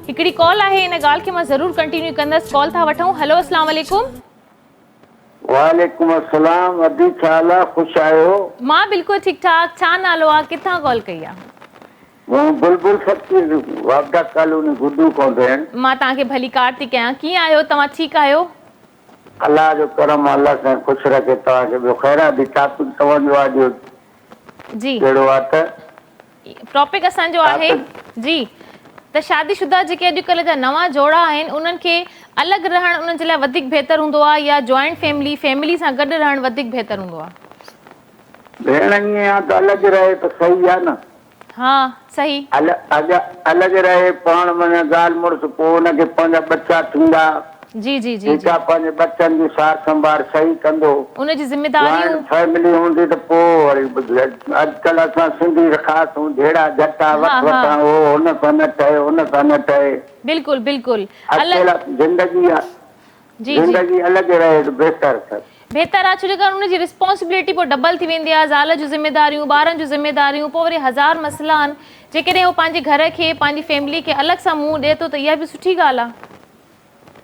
हिकिड़ी कॉल आहे, इन ॻाल्हि खे मां ज़रूरु कंटिन्यू कंदसि। कॉल था वठूं। हेलो, अस्सलाम वालेकुम। वालेकुम अस्सलाम। अदी छा हाल आहे? ख़ुशि आहियो? मां बिल्कुलु ठीकु ठाक। छा नालो आहे? किथां कॉल कई आहे? बुलबुल फ़कीर, वागदा कॉलोनी, गुड्डू कॉलोनी। मां तव्हांखे भली कार थी कयां। कीअं आहियो तव्हां? ठीकु आहियो? अल्लाह जो करम, अल्लाह सां ख़ुशि रखे तव्हांखे। ॿियो ख़ैर आहे? टॉपिक तव्हांजो आहे जी, कहिड़ो आहे? त टॉपिक असांजो आहे जी, त शादीशुदा जेके अॼुकल्ह जा नवां जोड़ा आहिनि उन्हनि खे अलॻि रहणु उन्हनि जे लाइ वधीक बहितरु हूंदो आहे या जॉइंट फैमिली सां गॾु रहणु वधीक बहितरु हूंदो आहे? भेण ईअं आहे त अलॻि रहे त सही आहे न। हाँ सही अलॻि रहे पाण माना ॻाल्हि मुड़ुस पोइ हुनखे पंहिंजा बच्चा थींदा जी जी जी जेका पंहिंजे बच्चनि जी सार संभाल सही कंदो उनजी ज़िम्मेदारियूं फैमिली हूंदी त पोइ वरी अॼुकल्ह असां सिंधी रखासूं धेड़ा झटा वठा हुन सां न ठहे हुन सां न ठहे बिल्कुलु बिल्कुलु ज़िंदगी अलॻि रहे त बहितर आहे छो जेका उनजी रिस्पॉन्सिबिलिटी पोइ डबल थी वेंदी आहे ज़ाल जूं ज़िम्मेदारियूं ॿारनि जूं ज़िम्मेदारियूं पोइ वरी हज़ार मसइला आहिनि जेकॾहिं उहो पंहिंजे घर खे पंहिंजी फैमिली खे अलॻि सां मुंहुं ॾिए थो त इहा बि सुठी ॻाल्हि आहे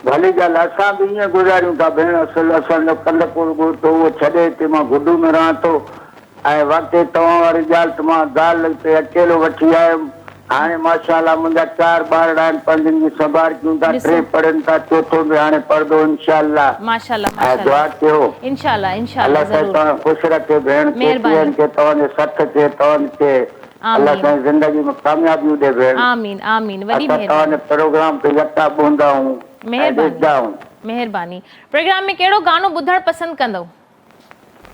भली ॻाल्हि असां बि ईअं गुज़ारियूं था भेण असुलु असांजो कंदकुर ॻोठो उहो छॾे हिते मां गुडू में रहां थो ऐं वाक़ई तव्हां वारी ॻाल्हि त मां ज़ाल ते अकेलो वठी आयुमि हाणे माशाअल्लाह मुंहिंजा 4 ॿार आहिनि पंहिंजनि जी संभाल कयूं था 3 पढ़नि था चौथो बि हाणे पढ़ंदो इंशाअल्लाह माशाअल्लाह ऐं दुआ कयो इंशाअल्लाह इंशाअल्लाह अल्लाह तव्हां ख़ुशि रखे भेण खे तव्हांजे सठ खे तव्हांखे अल्लाह ताईं ज़िंदगी में कामयाबियूं ॾे भेण आमीन आमीन वॾी महिरबानी तव्हांजे प्रोग्राम ते यका ॿुधंदा आहियूं महिरबानी प्रोग्राम में कहिड़ो गानो ॿुधणु पसंदि कंदव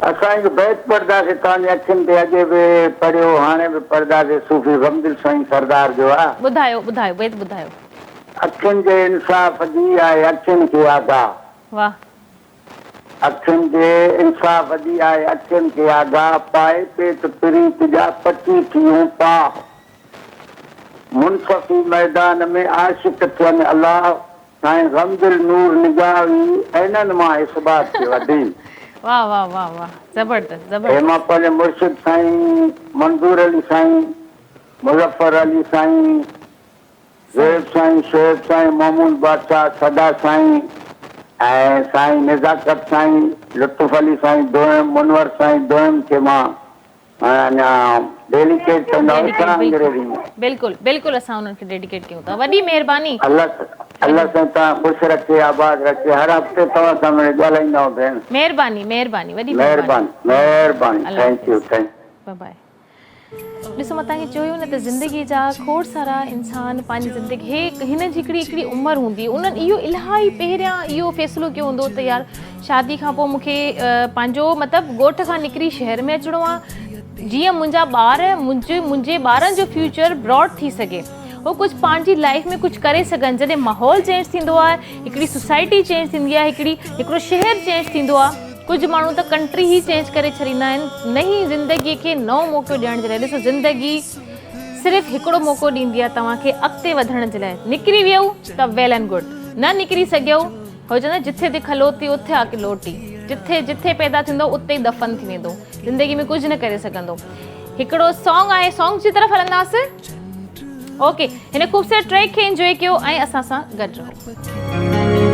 असां हिकु बैत पढ़ंदासीं तव्हांजे अखियुनि ते अॻे बि पढ़ियो हाणे बि पढ़ंदासीं सूफ़ी गमदिल साईं सरदार जो आहे ॿुधायो ॿुधायो बैत ॿुधायो अखियुनि जे इंसाफ़ जी आहे अखियुनि खे आगाह वाह अखियुनि जे इंसाफ़ जी आहे अखियुनि खे आगाह पाए पेट प्रीत जा 25 थियूं पा मुनसफ़ी मैदान में आशिक़ थियनि अलाह साईं गमदिल नूर निगाही ऐननि मां इस्बात थियो अदी वाह वाह वाह वाह जबरदस्त जबरदस्त मां पंहिंजे मुर्शिद साईं मंजूर अली साईं मुज़फ़र अली साईं ज़ैब साईं शोएब साईं महमूद बादशाह सदा साईं ऐं साईं निज़ाकत साईं लुत्फ़ अली साईं दोइम मुनवर साईं दोइम खे मां अञा डेडिकेट कंदा बिल्कुलु बिल्कुलु असां उन्हनि खे डेडिकेट कयूं था वॾी महिरबानी अल्लाह सां तव्हां ख़ुशि रखे आबाद रखे हर हफ़्ते तव्हां सां ॻाल्हाईंदा आहियो भेण महिरबानी महिरबानी वॾी महिरबानी थैंक यू बाय ॾिसो मां तव्हांखे चयो न त ज़िंदगी जा खोड़ सारा इंसान पंहिंजी ज़िंदगी हिन जी हिकिड़ी उमिरि हूंदी उन्हनि इहो इलाही पहिरियां इहो फ़ैसिलो कयो हूंदो त यार शादी खां पोइ मूंखे पंहिंजो मतिलबु ॻोठ खां निकिरी शहर में अचिणो आहे जीअं मुंहिंजा ॿार मुंहिंजे ॿारनि जो फ्यूचर ब्रॉड थी सघे उहो कुझु पंहिंजी लाइफ में कुझु करे सघनि जॾहिं माहौल चेंज थींदो आहे हिकिड़ी सोसाइटी चेंज थींदी आहे हिकिड़ो शहर चेंज थींदो आहे कुझु माण्हू त कंट्री ई चेंज करे छॾींदा आहिनि नई ज़िंदगीअ खे नओं मौक़ो ॾियण जे लाइ ॾिसो ज़िंदगी सिर्फ़ु हिकिड़ो मौक़ो ॾींदी आहे तव्हांखे अॻिते वधण जे लाइ निकिरी वियो त वेल एंड गुड न निकिरी सघियो हो चवंदा जिथे ते खलोती उथे आके लोटी जिथे पैदा थींदो उते ई दफ़न थी वेंदो ज़िंदगी में कुझु न करे सघंदो हिकिड़ो सॉन्ग आहे सॉन्ग जी तरफ़ हलंदासीं ओके हिन ख़ूबसूरत ट्रैक खे एंजॉय कयो ऐं असां सां गॾु रहो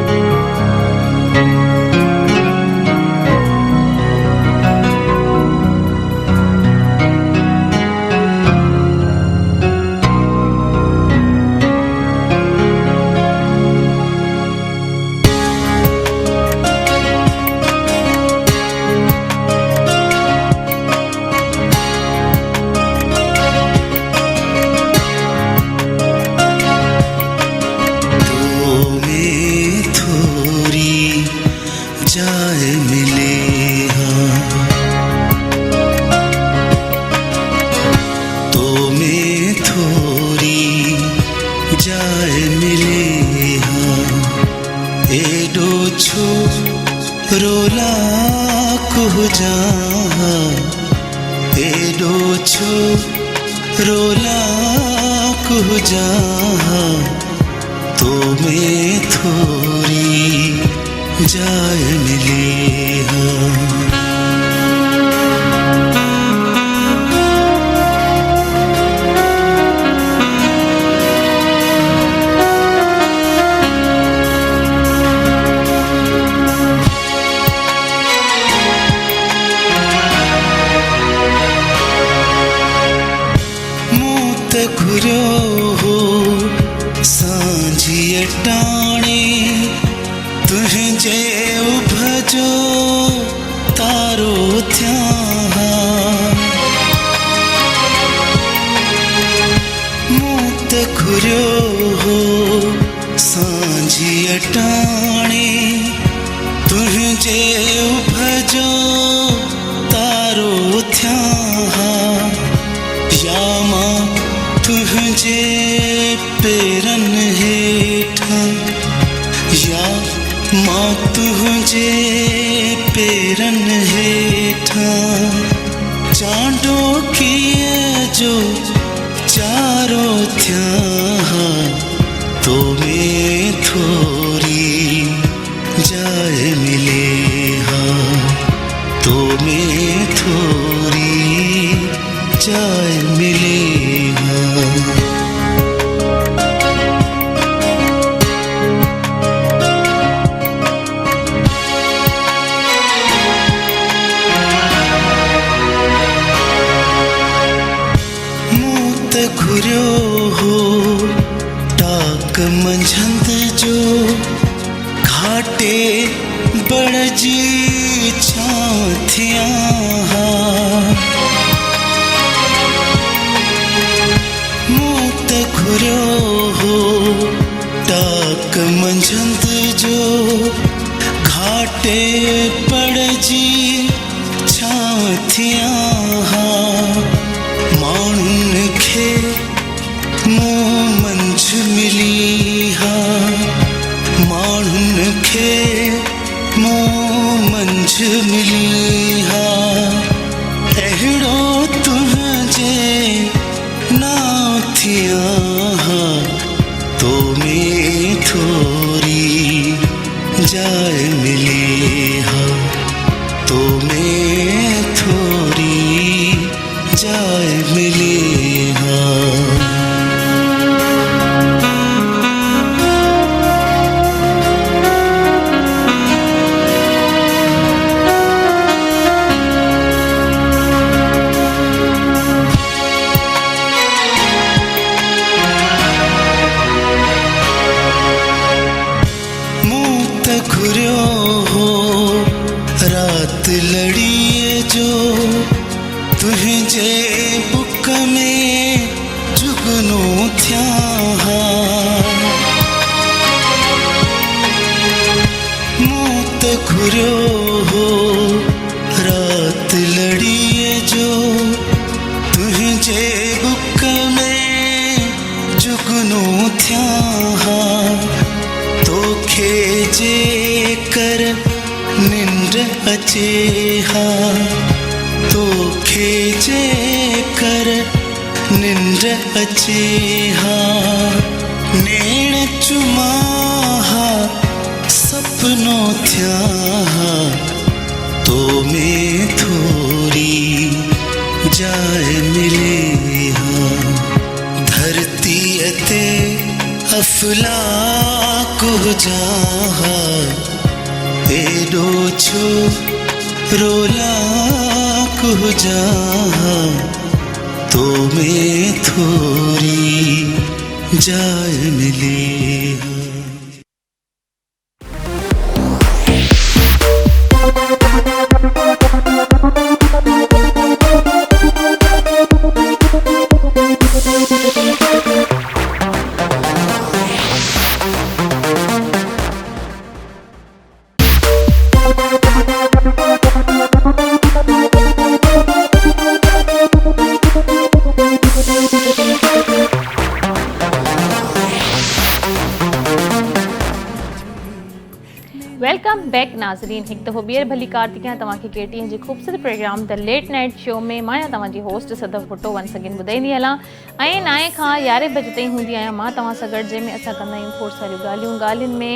तारो थिया या मां में थोड़ी जाए मिले, हाँ तो में थोड़ी जाए मिले, हाँ। घुर्यो हो टाक मंझंद जो घाटे बड़जी छाथियां, मूत घुर्यो हो टाक मंझंद जो घाटे बड़जी छाथियां, माण्हुनि खे मूं मंझ मिली, हाँ माण्हुनि खे मूं मंझ मिली, हाँ अहिड़ो तुंहिंजे नाथियां, हाँ तो में थोड़ी जाए मिली, हाँ तो में थोड़ी जाए मिली, हाँ। मूत घुर्यो हो रात लड़िए जो तुंहिंजे बुक में जुगनू थिया, मूत घुर्यो हो रात लड़िए जो तुंहिंजे बुक में जुगनू थिया, तोखे जे कर निंड अचे, हाँ तोखे जे कर निंड अचे, हाँ नेण चुमा, हाँ सपनो थिया, हाँ तो में थोड़ी जाए मिले, हाँ धरती अते अफलाक जा, एडो छो रोलाक जा, तो में थोड़ी जाए मिले। वेलकम बैक नाज़रीन, हिकु दफ़ो ॿीहर भली कार थी कयां तव्हांखे KTN जे ख़ूबसूरत programme the late night show में। मां तव्हांजी host Sadaf Bhutto once again ॿुधाईंदी हलां ऐं 9 खां 11 बजे ताईं हूंदी आहियां मां तव्हां सां गॾु, जंहिंमें असां कंदा आहियूं खोड़ सारियूं ॻाल्हियुनि में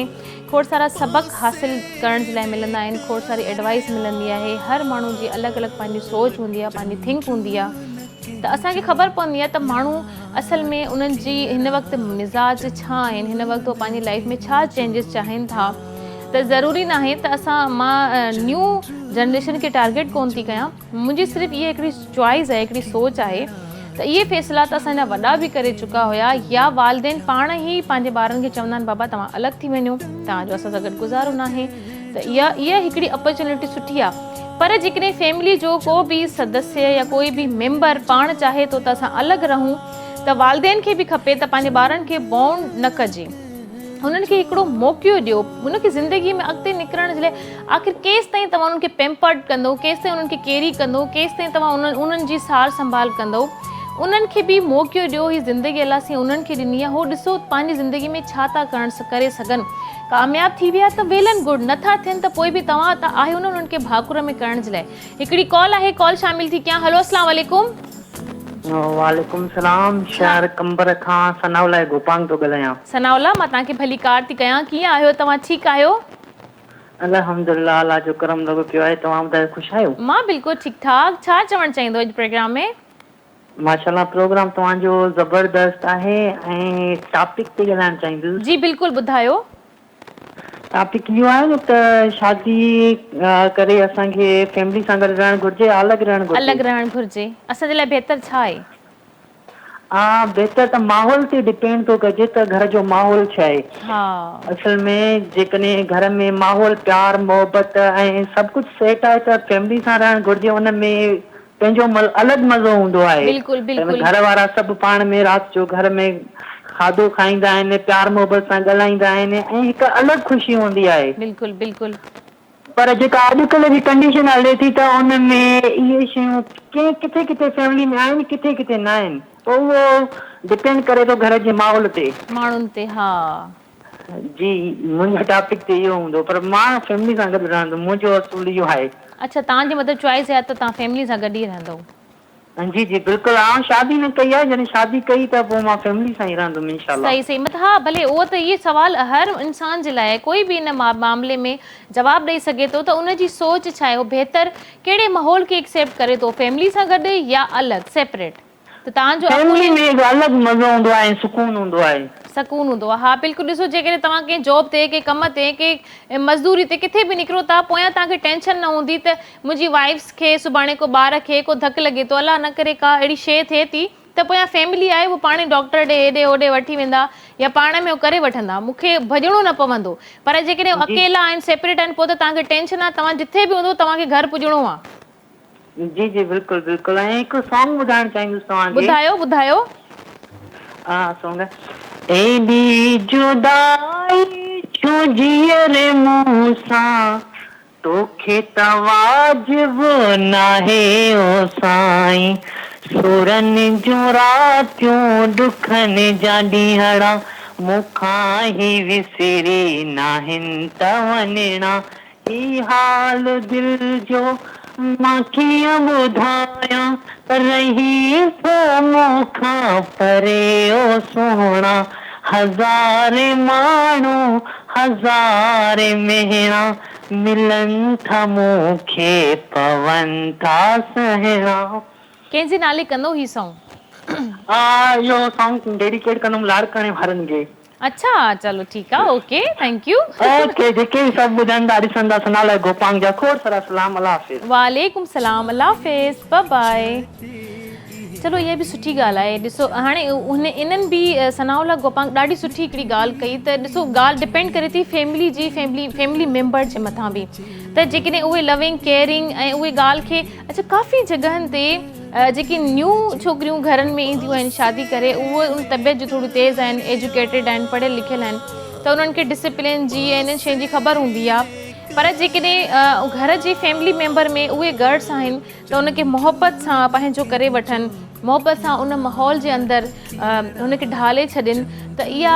खोड़ सारा सबक़ हासिल करण जे लाइ मिलंदा आहिनि, खोड़ सारी एडवाइस मिलंदी आहे। हर माण्हू जी अलॻि अलॻि पंहिंजी सोच हूंदी आहे, पंहिंजी थिंक हूंदी आहे, त असांखे ख़बर पवंदी आहे त माण्हू असल में उन्हनि जी हिन वक़्तु मिज़ाज छा आहिनि, हिन वक़्तु उहे पंहिंजी लाइफ में छा चेंजिस चाहिनि था। त ज़रूरी न आहे त मां न्यू जनरेशन खे टारगेट कोन थी कयां, मुंहिंजी सिर्फ़ु इहा हिकिड़ी चॉइस आहे, हिकिड़ी सोच आहे त इहे फ़ैसिला त असांजा वॾा बि करे चुका हुया, या वालदेन पाण ई पंहिंजे ॿारनि खे चवंदा आहिनि बाबा तव्हां अलॻि थी वञो, तव्हांजो असां सां गॾु गुज़ारो न आहे। त इहा हिकिड़ी अपॉर्चुनिटी सुठी आहे, पर जेकॾहिं फैमिली जो को बि सदस्य या कोई बि मेंबर पाण चाहे थो त असां अलॻि रहूं, त वालदेन खे बि खपे त पंहिंजे ॿारनि खे बॉन्ड न कजे, हुननि खे हिकिड़ो मौक़ो ॾियो हुनखे ज़िंदगी में अॻिते निकिरण जे लाइ। आख़िर केसि ताईं तव्हां उन्हनि खे पैम्पर्ड कंदो, केसि ताईं उन्हनि खे केरी कंदो, केसि ताईं तव्हां उन्हनि जी सार संभाल कंदो। उन्हनि खे बि मौक़ो ॾियो, ही ज़िंदगी अलाह साईं उन्हनि खे ॾिनी आहे, उहो ॾिसो पंहिंजी ज़िंदगी में छा था करे सघनि, कामयाबु थी विया त वेल एंड गुड, नथा थियनि त पोइ बि तव्हां त आहियो न उन्हनि खे भाकुर में करण जे लाइ। हिकिड़ी कॉल आहे, कॉल शामिल थी कयां। हलो अस्सलाम वालेकुम। वालेकुम सलाम। शहर कंबर खां सनाउल्ला गोपांग तो ॻाल्हायां। सनाउल्ला, मां तव्हांखे भली कार थी कयां। कीअं आहियो तव्हां? ठीकु आहियो? अल्हम्दुलिल्लाह, अल्लाह जो करम लॻो पियो आहे। तव्हां ॿुधायो, ख़ुशि आहियो? मां बिल्कुलु ठीकु ठाक। छा चवणु चाहींदो अॼु प्रोग्राम में? माशाल्लाह, प्रोग्राम तव्हांजो ज़बरदस्त आहे ऐं टॉपिक ते ॻाल्हाइणु चाहींदुसि। जी बिल्कुलु, ॿुधायो। टॉपिक इहो आहे न त शादी करे असांखे फैमिली सां गॾु रहणु घुरिजे, अलॻि रहणु घुरिजे? अलॻि रहणु घुरिजे। असांजे लाइ बहितर छा आहे? बहितर त माहौल ते डिपेंड थो कजे त घर जो माहौल छा आहे। हा, असल में जेकॾहिं घर में माहौल प्यार मोहबत ऐं सभु कुझु सेट आहे त फैमिली सां रहणु घुरिजे। हुन में पंहिंजो अलॻि मज़ो हूंदो आहे। बिल्कुलु बिल्कुलु। घर वारा सभु पाण में राति जो घर में खाधो खाईंदा आहिनि, प्यार मोहबत सां ॻाल्हाईंदा आहिनि ऐं हिकु अलॻि ख़ुशी हूंदी आहे। बिल्कुलु बिल्कुलु। पर जेका अॼुकल्ह जी कंडीशन हले थी त हुन में इहे शयूं किथे किथे फैमिली में आहिनि, किथे किथे न आहिनि। पोइ उहो डिपेंड करे थो घर जे माहौल ते, माण्हुनि ते। हा जी, मुंहिंजो टॉपिक त इहो हूंदो, पर मां फैमिली सां गॾु रहंदुमि। मुंहिंजो असुल इहो आहे। अच्छा, तव्हांजी मतिलबु चॉइस आहे त तव्हां फैमिली सां गॾु ई रहंदव? जी जी बिल्कुलु। आउं शादी न कई आहे। जॾहिं शादी कई त पोइ मां फैमिली सां ई रहंदुमि इंशाल्लाह। सही सही। मतिलबु हा, भले उहो त इहे सवाल हर इंसान जे लाइ कोई बि इन मामले में जवाबु ॾेई सघे थो त उनजी सोच छा आहे, उहो बहितर कहिड़े माहौल खे एक्सेप्ट करे थो, फैमिली सां गॾु या अलॻि सेपरेट? त तव्हांजो फैमिली में हिकु अलॻि मज़ो हूंदो आहे, सुकून हूंदो आहे, सकून हूंदो आहे। हा बिल्कुलु। ॾिसो, जेकॾहिं तव्हां कंहिं जॉब ते, कंहिं कम ते, कंहिं मज़दूरी ते किथे बि निकिरो था, पोयां तव्हांखे टेंशन न हूंदी त मुंहिंजी वाइफ्स खे सुभाणे को ॿार खे को धकु लॻे थो, अलाह न करे का अहिड़ी शइ थिए थी त पोयां फैमिली आहे उहो पाणे डॉक्टर ॾे हेॾे होॾे वठी वेंदा या पाण में करे वठंदा, मूंखे भॼणो न पवंदो। पर जेकॾहिं अकेला आहिनि, सेपरेट आहिनि, पोइ त तव्हांखे टेंशन आहे। तव्हां जिथे बि हूंदो तव्हांखे घर पुॼणो आहे। जी जी बिल्कुलु बिल्कुलु। ऐं हिकु सॉन्ग ॿुधाइणु चाहींदुसि तव्हांखे। ॿुधायो ॿुधायो। सॉन्ग एॾी जुदाई छो जीअर मूं सां, तोखे त वाजिबु नाहे ओ साईं। सुरनि जूं रातियूं ॾुखनि जा ॾींहड़ा, मूंखां ई विसिरी नाहिनि त वञणा। ही हाल दिलि जो मां कीअं ॿुधायां, रही थो मूंखां परे ओ सोहणा। हज़ारे माण्हू हज़ारे मेहणा, मिलनि था मूंखे पवनि था सहणा। कंहिंजे नाले कंदो ही सॉन्ग? इहो सॉन्ग डेडिकेट कंदुमि लाड़काणे वारनि खे। अच्छा, चलो ठीकु आहे। Okay, thank U. ओके, जेके बि सभु ॿुधंदा ॾिसंदा सनाउल्ला गोपांग जा खोड़ सारा सलाम। अल्लाह हाफ़िज़। वालेकुम सलाम, अल्लाह हाफ़िज़, बाय बाय। चलो, इहा बि सुठी ॻाल्हि आहे। ॾिसो, हाणे इन्हनि बि सनाउल्ला गोपांग ॾाढी सुठी हिकिड़ी ॻाल्हि कई त ॾिसो, ॻाल्हि डिपेंड करे थी फैमिली जी, फैमिली मेंबर जे मथां बि, त जेकॾहिं उहे लविंग केयरिंग ऐं उहे ॻाल्हि खे अच्छा काफ़ी जॻहनि ते जेकी न्यू छोकिरियूं घरनि में ईंदियूं आहिनि शादी करे, उहे उन तबियत जो थोड़ी तेज़ आहिनि, एजुकेटेड आहिनि, पढ़ियल लिखियल आहिनि, त उन्हनि खे डिसिप्लिन जी ऐं इन्हनि शयुनि जी ख़बर हूंदी आहे। पर जेकॾहिं घर जे फैमिली मेंबर में उहे गर्ड्स आहिनि त उनखे मोहबत सां पंहिंजो करे वठनि, मोहबत सां उन माहौल जे अंदरि हुनखे ढाले छॾनि, त इहा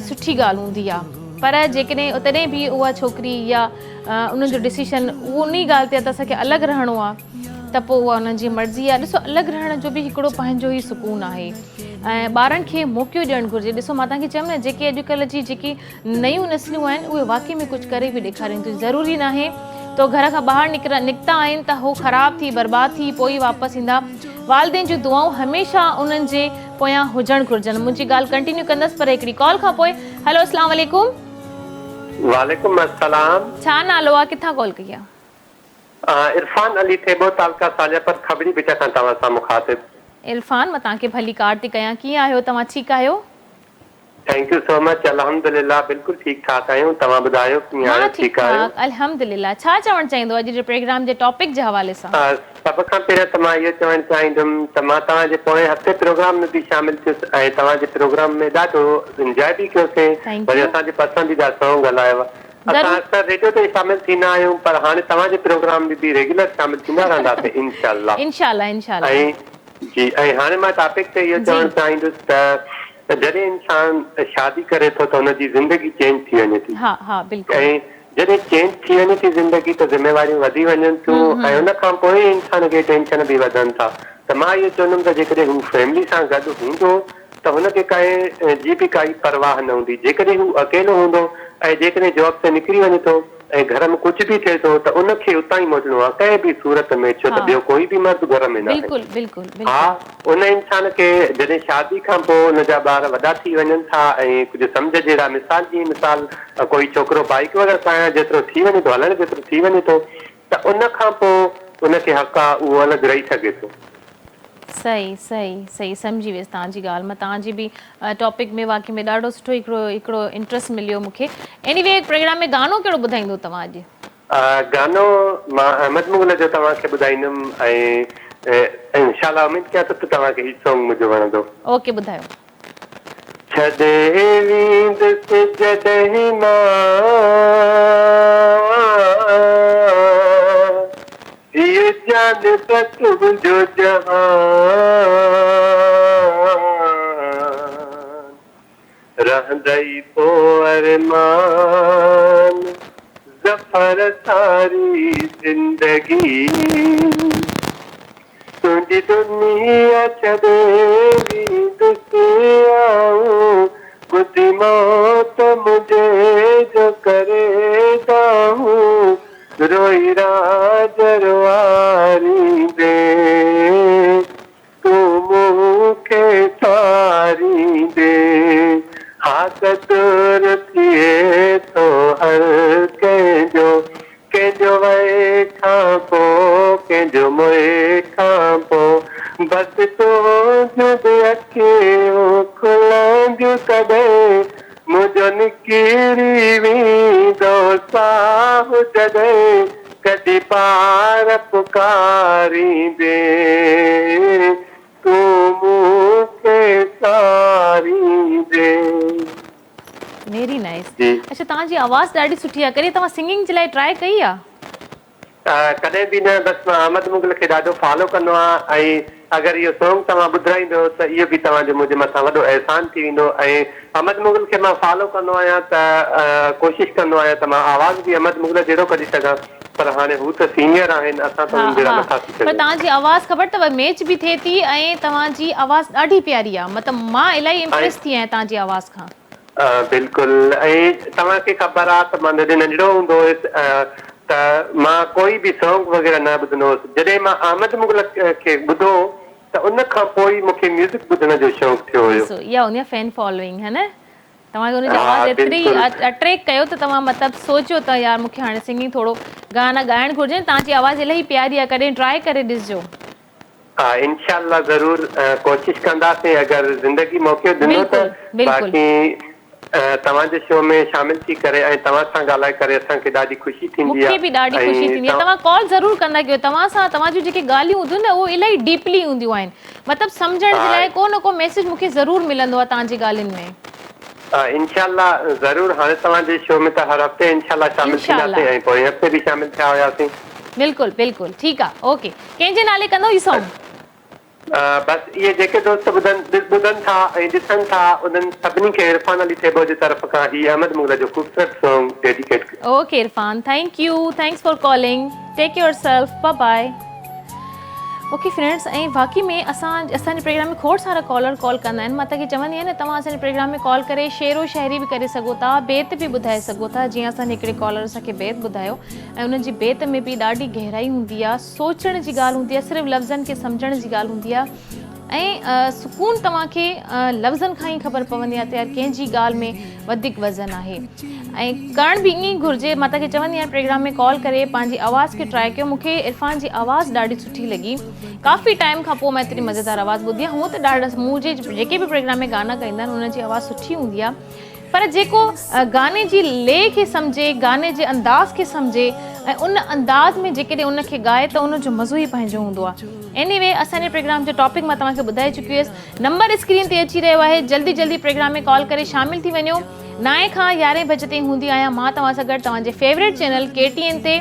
सुठी ॻाल्हि हूंदी आहे। पर जेकॾहिं तॾहिं बि उहा छोकिरी या उन्हनि जो डिसीशन उहो उन ॻाल्हि ते त असांखे अलॻि रहणो आहे, त पोइ उहा उन्हनि जी मर्ज़ी आहे। ॾिसो, अलॻि रहण जो बि हिकिड़ो पंहिंजो ई सुकून आहे ऐं ॿारनि खे मौक़ो ॾियणु घुरिजे। ॾिसो, मां तव्हांखे चयमि न, जेके अॼुकल्ह जी जेकी नयूं नस्लियूं आहिनि उहे वाक़ई में कुझु करे बि ॾेखारनि थियूं। ज़रूरी न आहे तो घर खां ॿाहिरि निकिता आहिनि त उहो ख़राबु थी बर्बादु थी पोइ ई वापसि ईंदा। वालिदेन जूं दुआऊं हमेशह उन्हनि जे पोयां हुजणु घुरिजनि। मुंहिंजी ॻाल्हि कंटिन्यू कंदसि पर हिकिड़ी कॉल खां पोइ। हलो, अस्सलाम वालेकुम। वालेकुम अस्सलाम। छा नालो आहे, किथां कॉल कई आहे? इरफान अली थेबो तालका सालियापत खबरी बिटा खां तव्हां सां मुखातिब। इरफान, मां तव्हांखे भली कार थी कयां। कीअं आहियो तव्हां? ठीकु आहियो? Thank you so much. अल्हम्दुलिल्लाह बिल्कुलु ठीकु ठाक आहियूं। तव्हां ॿुधायो कीअं आहियो? ठीकु आहियो? अल्हम्दुलिल्लाह। छा चवणु चाहींदो अॼु जे प्रोग्राम जे टॉपिक जे हवाले सां? सभ खां पहिरियों त मां इहो चवणु चाहींदुमि त मां तव्हांजे पोएं हफ़्ते प्रोग्राम में बि शामिल थियुसि ऐं तव्हांजे प्रोग्राम में ॾाढो इंजॉय बि कयोसीं। वरी असांजे पसंदीदा सॉन्ग ॻाल्हायव। असां अक्सर रेडियो ते शामिल थींदा आहियूं, पर हाणे तव्हांजे प्रोग्राम में बि रेगुलर शामिल थींदा रहंदासीं इंशाअल्लाह। इंशाअल्लाह। ऐं जी, ऐं हाणे मां टॉपिक ते इहो चवणु चाहींदुसि त जॾहिं इंसान शादी करे थो त हुनजी ज़िंदगी चेंज थी वञे थी। ऐं जॾहिं चेंज थी वञे थी ज़िंदगी त ज़िम्मेवारियूं वधी वञनि थियूं ऐं हुन खां पोइ इंसान खे टेंशन बि वधनि था। त मां इहो चवंदुमि त जेकॾहिं हू फैमिली सां गॾु हूंदो त हुनखे काई जी बि काई परवाह न हूंदी। जेकॾहिं हू अकेलो हूंदो ऐं जेकॾहिं जॉब ते निकिरी वञे थो ऐं घर में कुझु बि थिए थो त उनखे उतां ई मोटणो आहे कंहिं बि सूरत में, छो त ॿियो कोई बि मर्द घर में न आहे। बिल्कुलु बिल्कुलु हा, उन इंसान खे जॾहिं शादी खां पोइ हुनजा ॿार वॾा थी वञनि था ऐं कुझु सम्झ जहिड़ा मिसाल कोई छोकिरो बाइक वग़ैरह हलाइण जेतिरो थी वञे थो, हलण जेतिरो थी वञे थो, त उन खां पोइ उनखे हक़ आहे उहो अलॻि रही सघे थो। सही सही सही सम्झी वियसि तव्हांजी ॻाल्हि। मां तव्हांजी बि टॉपिक में वाक़ई में ॾाढो सुठो हिकिड़ो इंट्रस्ट मिलियो मूंखे। एनीवे प्रोग्राम में गानो कहिड़ो ॿुधाईंदो तव्हां अॼु? गानो मां अहमद मुग़ल जो तव्हांखे ॿुधाईंदुमि ऐं इंशाल्लाह उमेद कयां थो त तव्हांखे हीउ सॉन्ग मुंहिंजो वणंदो। ओके, ॿुधायो। छॾे वेंदुसि जॾहिं मां हीअ जान त तुंहिंजो जहान रहंदई पोइ अरमान ज़फ़र सारी ज़िंदगी तुंहिंजी दुनिया छॾे वेंदुसि आऊं ॿुधी मौत मुंहिंजे जो करे दाऊं रोई राज रवारींदे तूं मूंखे सारींदे हा कदुर थिए थो हर कंहिंजो वए खां पोइ कंहिंजो मोए खां पोइ बसि तूं अखियूं खुलंदियूं तॾहिं मुंहिंजो निकिरी वेंदो साहु जॾहिं कॾहिं पार पुकारींदे तूं मूंखे सारींदे। Very nice. अच्छा, तव्हांजी आवाज़ ॾाढी सुठी आहे। कॾहिं तव्हां सिंगिंग जे लाइ ट्राई कई आहे? कॾहिं बि न, बसि मां अहमद मुग़ल खे ॾाढो फॉलो कंदो आहियां ऐं अगरि इहो सॉन्ग तव्हां ॿुधाईंदो त इहो बि तव्हांजो मुंहिंजे मथां वॾो एहसान थी वेंदो। ऐं अहमद मुग़ल खे मां फॉलो कंदो आहियां त कोशिशि कंदो आहियां त मां आवाज़ बि अहमद मुग़ल जहिड़ो कढी सघां, पर हाणे हू त सीनियर आहिनि, असां त हुननि जहिड़ा नथा थी सघूं। पर तव्हांजी आवाज़ ख़बर अथव मैच बि थिए थी ऐं तव्हांजी आवाज़ ॾाढी प्यारी आहे। मतिलबु मां इलाही इम्प्रेस थी आहियां तव्हांजी आवाज़ खां। बिल्कुलु। ऐं तव्हांखे ख़बर आहे त मां नंढड़ो हूंदो हुयुसि त मां कोई बि सॉन्ग वग़ैरह न ॿुधंदो हुयुसि। जॾहिं मां अहमद मुग़ल खे ॿुधो त उन खां पोइ मूंखे म्यूज़िक ॿुधण जो शौक़ु थियो हुयो। इहा हुन फैन फॉलोइंग है न, तव्हांखे हुनजी आवाज़ एतिरी अट्रैक्ट कयो त तव्हां मतिलबु सोचियो त यार मूंखे हाणे सिंगिंग थोरो गाना ॻाइणु घुरिजे। तव्हांजी आवाज़ इलाही प्यारी आहे, कॾहिं ट्राई करे ॾिसजो। हा, इंशाल्लाह ज़रूर कोशिशि कंदासीं अगरि ज़िंदगी मौक़ो ॾिनो त। बाक़ी तव्हांजे शो में शामिल थी करे ऐं तव्हां सां ॻाल्हाए करे असांखे ॾाढी ख़ुशी थींदी आहे। मूंखे बि ॾाढी ख़ुशी थींदी आहे। तव्हां कॉल ज़रूर कंदा कयो। तव्हां सां तव्हांजूं जेके ॻाल्हियूं हूंदियूं न उहे इलाही डीपली हूंदियूं आहिनि, मतिलबु सम्झण जे लाइ को न को मैसेज मूंखे ज़रूर मिलंदो आहे तव्हांजी ॻाल्हियुनि में। इंशाल्लाह ज़रूर। हाणे तव्हांजे शो में त हर हफ़्ते इंशाल्लाह शामिल थींदासीं ऐं पोइ हफ़्ते बि शामिल थिया हुयासीं। बिल्कुलु बिल्कुलु, ठीकु आहे, ओके। कंहिंजे नाले कंदो ही सॉन्ग? बसि इहे जेके दोस्त ॿुधनि था ऐं ॾिसनि था उन्हनि सभिनी खे इरफान अली थेबो जी तरफ़ खां ही अहमद मुग़ल जो ख़ूबसूरत song dedicate. Okay Irfan, thank you, thanks for calling, take yourself, bye bye. Okay friends, ऐं वाक़ई में असांजे प्रोग्राम में खोड़ सारा कॉलर कॉल कंदा आहिनि। मां तव्हांखे चवंदी आहियां न, तव्हां असांजे प्रोग्राम में कॉल करे शेरो शाइरी बि करे सघो था, बेत बि ॿुधाए सघो था। जीअं असांजे हिकिड़े कॉलर असांखे बेत ॿुधायो ऐं उन्हनि जी बेत में बि ॾाढी गहराई हूंदी आहे, सोचण जी ॻाल्हि हूंदी आहे, सिर्फ़ु लफ़्ज़नि खे सम्झण जी ॻाल्हि हूंदी आहे ऐं सुकून तव्हांखे लफ़्ज़नि खां ई ख़बर पवंदी आहे त यार कंहिंजी ॻाल्हि में वधीक वज़न आहे ऐं करण बि ईअं ई घुरिजे। मां तव्हांखे चवंदी आहियां प्रोग्राम में कॉल करे पंहिंजी आवाज़ खे ट्राए कयो। मूंखे इरफान जी आवाज़ ॾाढी सुठी लॻी। काफ़ी टाइम खां पोइ मां एतिरी मज़ेदार आवाज़ ॿुधी आहे। हूअं त ॾाढा मुंहिंजे जेके बि प्रोग्राम में गाना ॻाईंदा आहिनि उन्हनि जी आवाज़ सुठी हूंदी आहे, पर जेको गाने जी ले खे सम्झे, गाने जे अंदाज़ खे सम्झे ऐं उन अंदाज़ में जेकॾहिं उनखे ॻाए त उनजो मज़ो ई पंहिंजो हूंदो आहे। एनीवे, असांजे प्रोग्राम जो टॉपिक मां तव्हांखे ॿुधाए चुकी हुयसि। नंबर स्क्रीन ते अची रहियो आहे, जल्दी जल्दी प्रोग्राम में कॉल करे शामिल थी वञो। 9 खां 11 बजे ताईं हूंदी आहियां मां तव्हां सां गॾु तव्हांजे फेवरेट चैनल KTN ते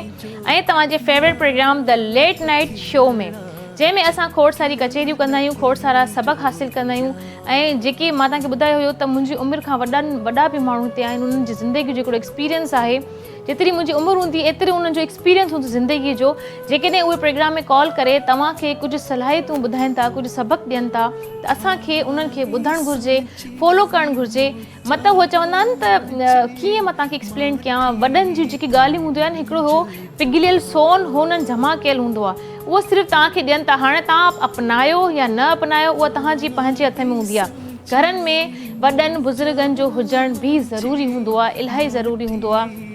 ऐं तव्हांजे favourite programme the late night show में, जंहिंमें असां खोड़ सारी कचहरियूं कंदा आहियूं, खोड़ सारा सबक़ हासिलु कंदा आहियूं ऐं जेके मां तव्हांखे ॿुधायो हुयो त मुंहिंजी उमिरि खां वॾा बि माण्हू हिते आहिनि, उन्हनि जी ज़िंदगी जो हिकिड़ो एक्सपीरियंस आहे। जेतिरी मुंहिंजी उमिरि हूंदी एतिरो उन्हनि जो एक्सपीरियंस हूंदो ज़िंदगीअ जो। जेकॾहिं उहे प्रोग्राम में कॉल करे तव्हांखे कुझु सलाहियतूं ॿुधाइनि था, कुझु सबक़ु ॾियनि था, त असांखे उन्हनि खे ॿुधणु घुरिजे, फॉलो करणु घुरिजे। मतिलबु उहे चवंदा आहिनि त कीअं मां तव्हांखे एक्सप्लेन कयां, वॾनि जी जेकी ॻाल्हियूं हूंदियूं आहिनि हिकिड़ो हो पिघलियल सोन हो हुननि जमा कयल हूंदो आहे, उहो सिर्फ़ु तव्हांखे ॾियनि था। हाणे तव्हां अपनायो या न अपनायो उहा तव्हांजी पंहिंजे हथ में हूंदी आहे। घरनि में वॾनि बुज़ुर्गनि जो हुजणु बि ज़रूरी हूंदो आहे, इलाही ज़रूरी हूंदो आहे।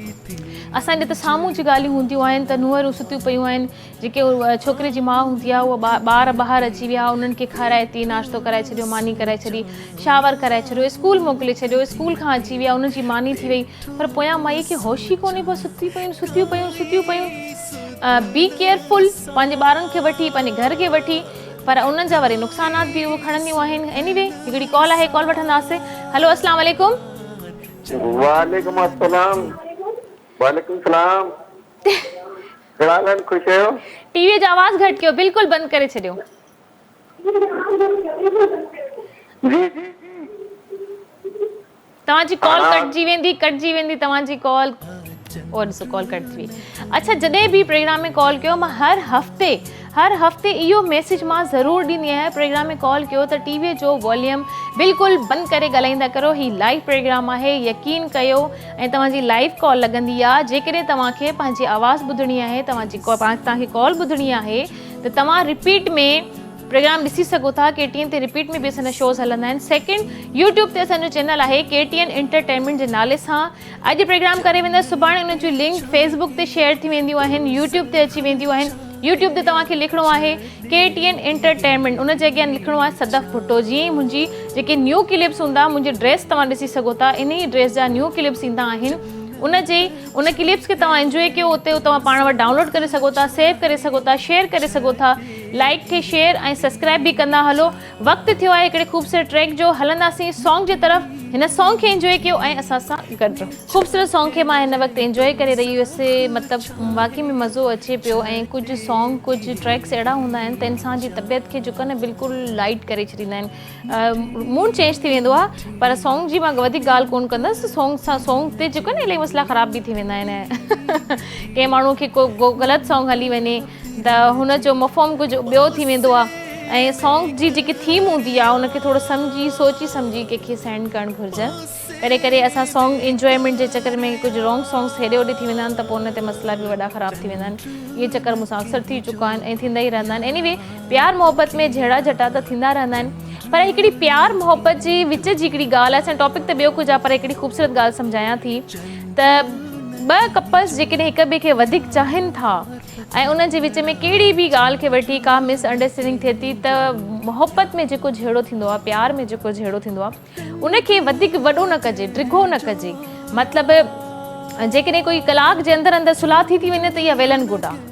असांजे त साम्हूं जी ॻाल्हियूं हूंदियूं आहिनि त नुंहरूं सुतियूं पियूं आहिनि, जेके छोकिरे जी माउ हूंदी आहे उहा ॿार ॿाहिरि अची विया, उन्हनि खे खाराए थी, नाश्तो कराए छॾियो, मानी कराए छॾी, शावर कराए छॾियो, स्कूल मोकिले छॾियो, स्कूल खां अची विया, उनजी मानी थी वई, पर पोयां माईअ खे होश ई कोन्हे, बसि सुतियूं पियूं। बी केयरफुल पंहिंजे ॿारनि खे वठी, पंहिंजे घर खे वठी, पर उन्हनि जा वरी नुक़सानात बि उहे खणंदियूं आहिनि। एनीवे हिकिड़ी कॉल आहे, कॉल वठंदासीं। हलो अस्सलाम वालेकुम। वालेकुम अस्सलाम। वालेकुम सलाम। कहिड़ा हाल आहिनि? ख़ुशि आहियो? टीवीअ जो आवाज़ घटि कयो, बिल्कुलु बंदि करे छॾियो। तव्हांजी कॉल कटिजी वेंदी तव्हांजी कॉल। और ॾिसो कॉल कट थी वई। अच्छा, जॾहिं बि प्रोग्राम में कॉल कयो मां हर हफ़्ते इहो मैसेज मां ज़रूरु ॾींदी आहियां, प्रोग्राम में कॉल कयो त टीवीअ जो वॉल्यूम बिल्कुलु बंदि करे ॻाल्हाईंदा करो। ही लाइव प्रोग्राम आहे, यकीन कयो। ऐं तव्हांजी लाइव कॉल लॻंदी आहे। जेकॾहिं तव्हांखे पंहिंजी आवाज़ ॿुधणी आहे, तव्हांखे कॉल ॿुधणी आहे, त तव्हां रिपीट में प्रोग्राम ॾिसी सघो था। KTN ते रिपीट में बि असांजा शोज़ हलंदा आहिनि। सेकेंड, यूट्यूब ते असांजो चैनल आहे KTN एंटरटेनमेंट जे नाले सां। अॼु प्रोग्राम करे वेंदा, सुभाणे उन जी लिंक फेसबुक ते शेयर थी वेंदियूं आहिनि, यूट्यूब ते अची वेंदियूं आहिनि। यूट्यूब ते तव्हांखे लिखिणो आहे KTN एंटरटेनमेंट, उन जे अॻियां लिखिणो आहे सदफ भुट्टो। जीअं ई मुंहिंजी जेके न्यू क्लिप्स हूंदा, मुंहिंजी ड्रेस तव्हां ॾिसी सघो था, इन ई ड्रेस जा न्यू क्लिप्स ईंदा आहिनि। उन क्लिप्स खे तव्हां एंजॉय कयो, उते तव्हां पाण वटि डाउनलोड करे सघो था, सेव करे सघो था, शेयर करे सघो था। लाइक खे शेयर ऐं सब्सक्राइब बि कंदा हलो। वक़्तु थियो आहे हिकिड़े ख़ूबसूरत ट्रैक जो, हलंदासीं सॉन्ग जे तरफ़। हिन सॉन्ग खे एंजॉय कयो ऐं असां सां गॾु रहो। ख़ूबसूरत सॉन्ग खे मां हिन वक़्तु एंजॉय करे रही हुअसि, मतिलबु वाक़ई में मज़ो अचे पियो। ऐं कुझु सॉन्ग, कुझु ट्रैक्स अहिड़ा हूंदा आहिनि त इंसान जी तबियत खे जेको न बिल्कुलु लाइट करे छॾींदा आहिनि, मूड चेंज थी वेंदो आहे। पर सॉन्ग जी मां वधीक ॻाल्हि कोन कंदसि। सॉन्ग ते जेको न इलाही मसला ख़राब बि थी वेंदा आहिनि। कंहिं माण्हू खे को ग़लति सॉन्ग हली वञे त हुनजो मफ़हम कुझु ॿियो थी वेंदो आहे। ऐं सॉन्ग जी जेकी थीम हूंदी आहे उनखे थोरो सोची सम्झी कंहिंखे सेंड करणु घुरिजे। करे असां सॉन्ग इंजॉयमेंट जे चकर में कुझु रॉन्ग सॉन्ग्स हेॾे होॾे थी वेंदा आहिनि, त पोइ उन ते मसला बि वॾा ख़राब थी वेंदा आहिनि। इहे चकर मूंसां अक्सर थी चुका आहिनि ऐं थींदा ई रहंदा आहिनि। एनीवे, प्यार मोहब्बत में झेड़ा झटा त थींदा रहंदा आहिनि, पर हिकिड़ी प्यार मोहब्बत जी विच जी हिकिड़ी ॻाल्हि आहे। असां टॉपिक त ॿियो कुझु आहे, पर हिकिड़ी ख़ूबसूरत ॻाल्हि सम्झायां थी त ॿ कपल्स जेकॾहिं हिक ॿिए खे वधीक चाहिनि था ऐं उन जे विच में कहिड़ी बि ॻाल्हि खे वठी का मिसअंडरस्टैंडिंग थिए थी, त मोहब्बत में जेको झेड़ो थींदो आहे, प्यार में जेको झेड़ो थींदो आहे, उनखे वधीक वॾो न कजे, ड्रिघो न कजे। मतिलबु जेकॾहिं कोई कलाक जे अंदरि सुलह थी वञे त इहा वेल एंड गुड आहे।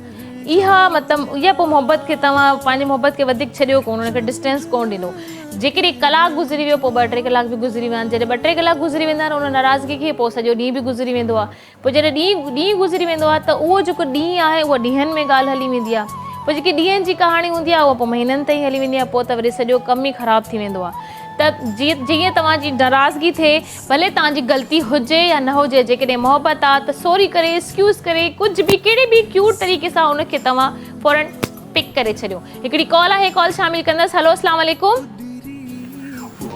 इहा पोइ मोहब्बत खे तव्हां पंहिंजी मोहब्बत खे वधीक छॾियो कोन, उनखे डिस्टेंस कोन ॾिनो। जेकॾहिं कलाक गुज़री वियो, पोइ 2-3 कलाक बि गुज़री विया आहिनि। जॾहिं 2-3 कलाक गुज़री वेंदा आहिनि उन नाराज़गी खे, पोइ सॼो ॾींहुं बि गुज़री वेंदो आहे। पोइ जॾहिं ॾींहुं गुज़री वेंदो आहे त उहो जेको ॾींहुं आहे उहा ॾींहंनि में ॻाल्हि हली वेंदी आहे। पोइ जेकी ॾींहंनि जी कहाणी हूंदी आहे उहा पोइ महीननि ताईं हली वेंदी आहे। पोइ त वरी सॼो कमु ई ख़राबु थी वेंदो आहे। त जीअं तव्हांजी नाराज़गी थिए, भले तव्हांजी ग़लती हुजे या न हुजे, जेकॾहिं मोहब्बत आहे त सॉरी करे, एक्सक्यूज़ करे, कुझु बि कहिड़े बि क्यूट तरीक़े सां उनखे तव्हां फौरन पिक करे छॾियो। हिकिड़ी कॉल आहे, कॉल शामिल कंदसि। हलो अस्सलाम वालेकुम।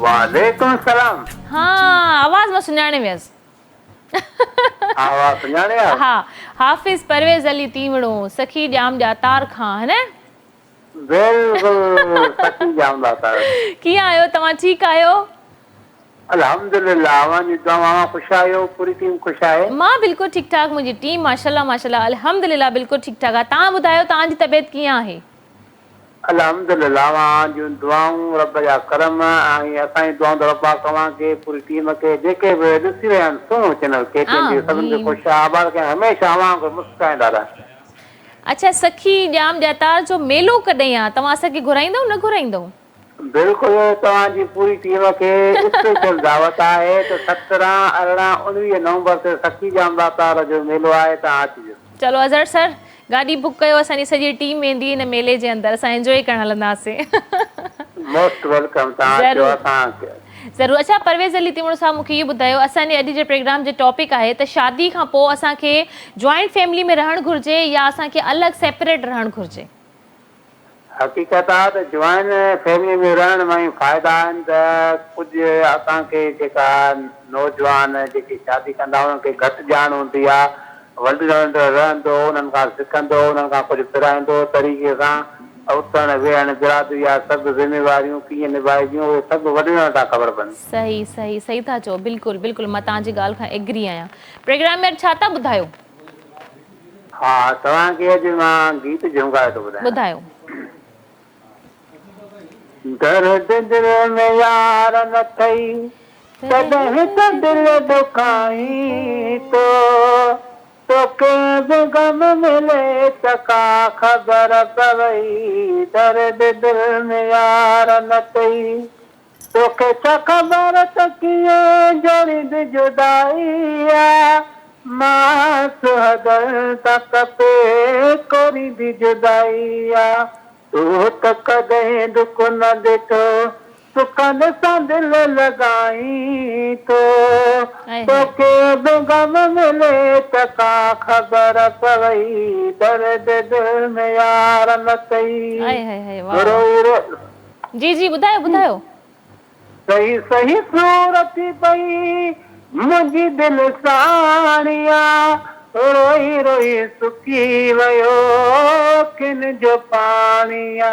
वालेकुम सलाम। हाँ, आवाज़ मां सुञाणे वियसि। आवाज़ सुञाणे? हा, हाफ़िज़ परवेज़ अली तीवड़ो, सखी ॼाम जा तार खां, है न? बिल्कुलु सखी ॼाम जा तार। कीअं आहियो तव्हां? ठीकु आहियो? अल्हम्दुलिल्लाह, अवांजी दुआवां, ख़ुशि आहियो? पूरी टीम ख़ुशि आहे? मां बिल्कुलु ठीकु ठाक, मुंहिंजी टीम माशाल्लाह अल्हम्दुलिल्लाह बिल्कुलु ठीकु ठाक आहे। तव्हां ॿुधायो, तव्हांजी तबियत कीअं आहे? अल्हम्दुलिल्लाह जूं दुआऊं रब जा करम ऐं असांजी दुआऊं रब तव्हांखे पूरी टीम खे जेके बि ॾिसी रहिया आहिनि सुणो चैनल खे सभिनि खे ख़ुशि आबाद कया हमेशह अवां मुस्काईंदा रहे। अच्छा, सखी ॼाम ॼातार जो मेलो कॾहिं आहे? तव्हां असांखे घुराईंदव न घुराईंदव? बिल्कुलु, तव्हांजी पूरी टीम खे स्पेशल दावत आहे त 17, 18, 19 नवंबर ते सखी ॼाम ॼातार जो मेलो आहे, तव्हां अचिजो। चलो अज़हर सर, गाॾी बुक कयो, असांजी सॼी टीम वेंदी हिन मेले जे अंदरि, असां एंजॉय करणु हलंदासीं। Most welcome. तव्हां चयो असां ज़रूरु। अच्छा परवेज़ अली तिमण साहब मूंखे इहो ॿुधायो, असांजे अॼु जे प्रोग्राम जो टॉपिक आहे त शादी खां पोइ असांखे जॉइंट फैमिली में रहणु घुरिजे या असांखे अलॻि सेपरेट रहणु घुरिजे? हक़ीक़त आहे त जॉइंट फैमिली में रहण में फ़ाइदा आहिनि त कुझु असांखे जेका नौजवान जेके शादी कंदा उन्हनि खे घटि ॼाण हूंदी आहे, वॾनि रहंदो उन्हनि खां सिखंदो, उन्हनि खां कुझु फिराईंदो तरीक़े सां, उथण वेहण बिरादरी आहे, सभु ज़िम्मेवारियूं कीअं निभाइबियूं उहे सभु वॾनि खां ख़बर पवंदी। सही सही सही था चओ, बिल्कुलु बिल्कुलु मां तव्हांजी ॻाल्हि खां एग्री आहियां। प्रोग्राम में छा था ॿुधायो? हा तव्हांखे अॼु मां गीत झुंगाए थो ॿुधायो। दर्द दिल में यार न थई तॾहिं त दिल दुखाई तोखे गम मिले त का ख़बर पवई। दर्द दिल में यार न थई तोखे छा ख़बर त कीअं जोड़ी जुदाई आहे। मां सुहदर त कपे कोरी दी जुदाई आहे। तू त कॾहिं दुख न ॾिठो सुखन सां दिल लॻाई तोखे गम मिले त का ख़बर पवई। दर्द दिल में यार न थई। जी जी ॿुधायो ॿुधायो। सही सही सूरत पई मुंहिंजी दिल साणिया रोई रोई सुकी वियो किन जो पाणिया।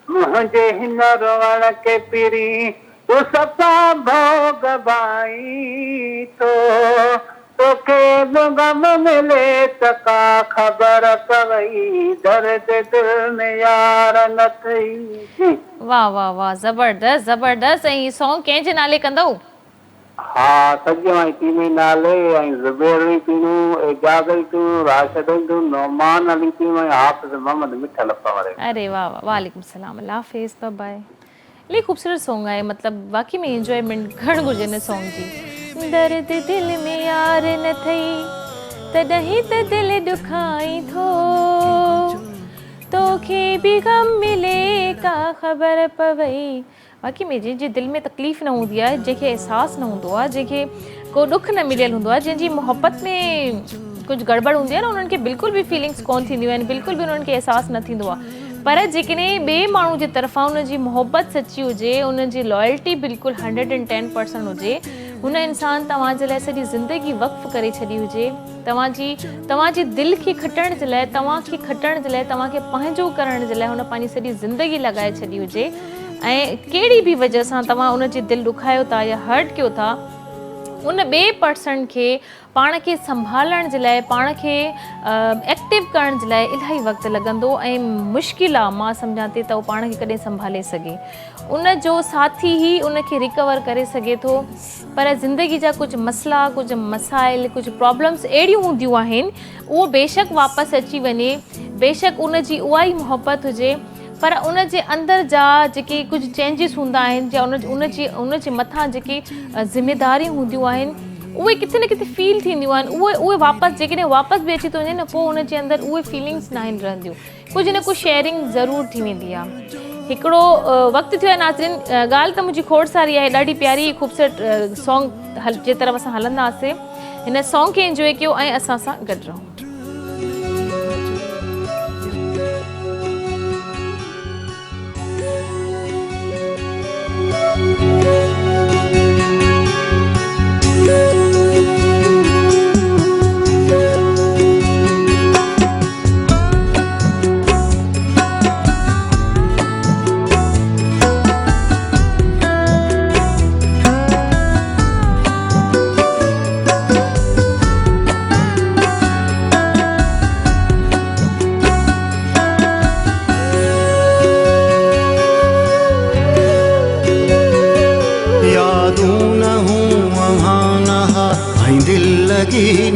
मुंहिंजे हिन रोअण के पिरी तूं सफ़ा भोग भाई तोखे गम मिले त का ख़बर पवई। दर्द दिल में यार न थई। वाह वाह वाह ज़बरदस्त ज़बरदस्त। ऐं हीउ सॉन्ग कंहिंजे नाले कंदव? हा सॼो ऐं टीमी नाले ऐं ज़ुबैर पीनू एजाज़ल तूं राशिद तूं नौमान अली तूं ऐं हाफ़िज़ मोहम्मद मिठल पवार। अरे वाह वाह वालेकुम सलाम अल्लाह हाफ़िज़ बाय बाय। इलाही ख़ूबसूरत सॉन्ग आहे, मतिलबु वाक़ई में इंजॉयमेंट घणु घुरिजे हिन सॉन्ग जी। दर्द दिल में यार न थई तॾहिं त दिल दुखाई थो तोखे बि गम मिले का ख़बर पवई। बाक़ी में जंहिंजे दिलि में तकलीफ़ न हूंदी आहे, जंहिंखे अहसासु न हूंदो आहे, जंहिंखे को ॾुख न मिलियल हूंदो आहे, जंहिंजी मोहबत में कुझु गड़बड़ हूंदी आहे न, उन्हनि खे बिल्कुलु बि फीलिंग्स कोन थींदियूं आहिनि, बिल्कुलु बि उन्हनि खे अहसासु न थींदो आहे। पर जेकॾहिं ॿिए माण्हू जे तरफ़ां उनजी मोहबत सची हुजे, उनजी लॉयल्टी बिल्कुलु 110% हुजे, हुन इंसान तव्हांजे लाइ सॼी ज़िंदगी वक़्फ़ करे छॾी हुजे, तव्हांजी दिलि खे खटण जे लाइ, तव्हांखे खटण जे लाइ, तव्हांखे पंहिंजो करण जे लाइ हुन पंहिंजी सॼी ज़िंदगी लॻाए छॾी हुजे, ऐं कहिड़ी बि वजह सां तव्हां उनजी दिलि ॾुखायो था या हर्ट कयो था, उन ॿिए पर्सन खे पाण खे संभालण जे लाइ, पाण खे एक्टिव करण जे लाइ इलाही वक़्तु लॻंदो ऐं मुश्किल आहे। मां सम्झां थी त उहो पाण खे कॾहिं संभाले सघे, उन जो साथी ई उनखे रिकवर करे सघे थो। पर ज़िंदगी जा कुझु मसइला, कुझु मसाइल, कुझु प्रॉब्लम्स अहिड़ियूं हूंदियूं आहिनि, उहो बेशक वापसि अची वञे, बेशक उनजी उहा ई मोहबत हुजे, पर उनजे अंदरि जा जेके कुझु चेंजिस हूंदा आहिनि या उनजे मथां जेके ज़िमेदारियूं हूंदियूं आहिनि, उहे किथे न किथे फील थींदियूं आहिनि। उहे वापसि जेकॾहिं वापसि बि अची थो वञे न, पोइ उनजे अंदरि उहे फीलिंग्स न आहिनि रहंदियूं, कुझु न कुझु शेयरिंग ज़रूरु थी वेंदी आहे। हिकिड़ो वक़्तु थियो आहे नाज़रीन, ॻाल्हि त मुंहिंजी खोड़ सारी आहे, ॾाढी प्यारी ख़ूबसूरत सॉन्ग जे तरफ़ असां हलंदासीं। हिन सॉन्ग खे इंजॉय कयो ऐं असां सां गॾु रहो।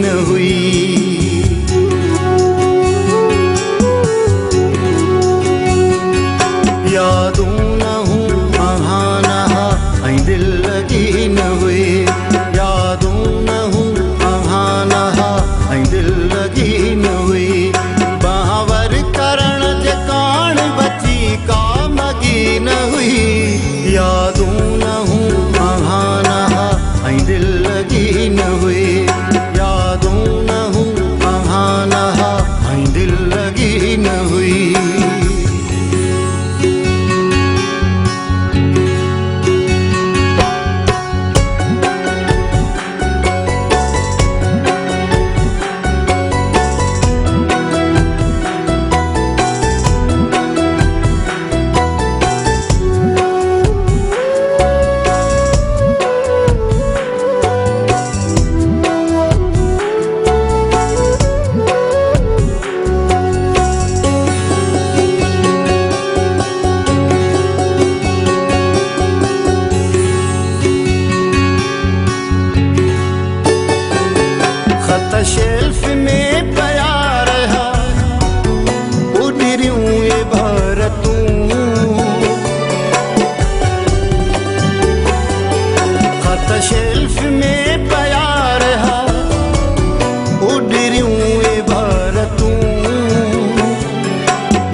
न हुई यादूं न हूं अहाना ऐं दिल लगी न हुई यादूं न हूं अहाना ऐं दिल लगी न हुई बावर करण जे कान बची का मगी न हुई शेल्फ में पया रहा उडरियूं ये भारतूं खत शेल्फ में पया रहा उडरियूं ये भारतूं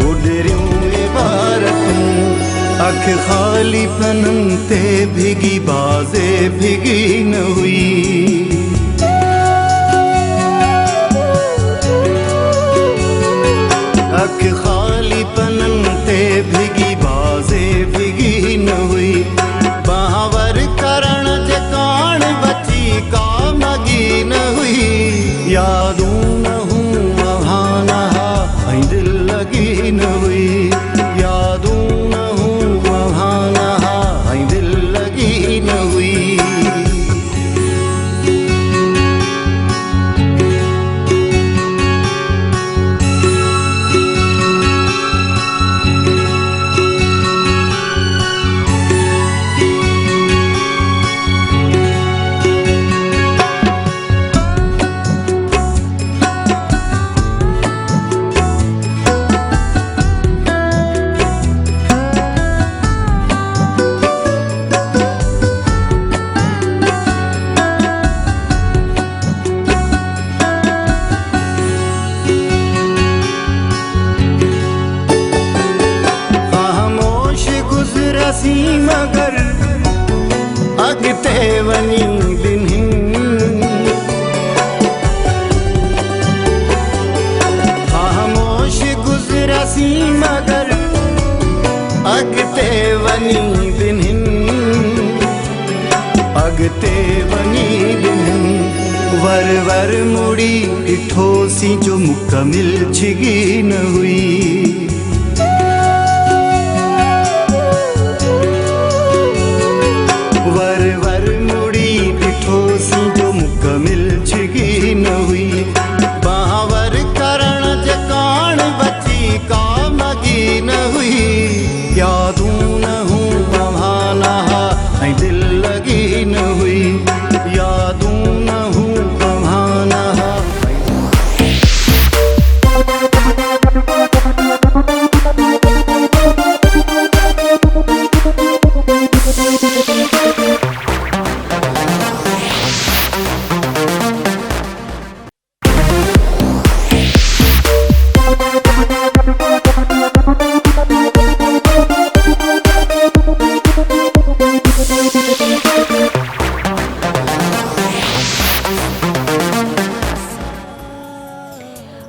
उडरियूं ये भारतूं अख खाली पनन ते भिगी बाजे भिगी न हुई अख खाली पनन ते भिगी बाजे भिगी न हुई बावर करण जे कान बची का मगी न हुई यादूं न हूं अहाना ऐं दिल लगी न हुई यादूं न हूं अहाना ऐं दिल लगी न हुई मगर अॻिते वञी ॾिननि ख़ामोश गुज़रसी मगर अॻिते वञी ॾिननि अॻिते वञी ॾिननि वर मुड़ी ॾिठोसीं जो मुकमिल छिगी न हुई वर मुड़ी ॾिठोसीं जो मुकमिल छिगी न हुई बावर करण जे कान बची का मगी न हुई यादूं न हूं अहाना ऐं दिल लगी न हुई यादूं न हूं अहाना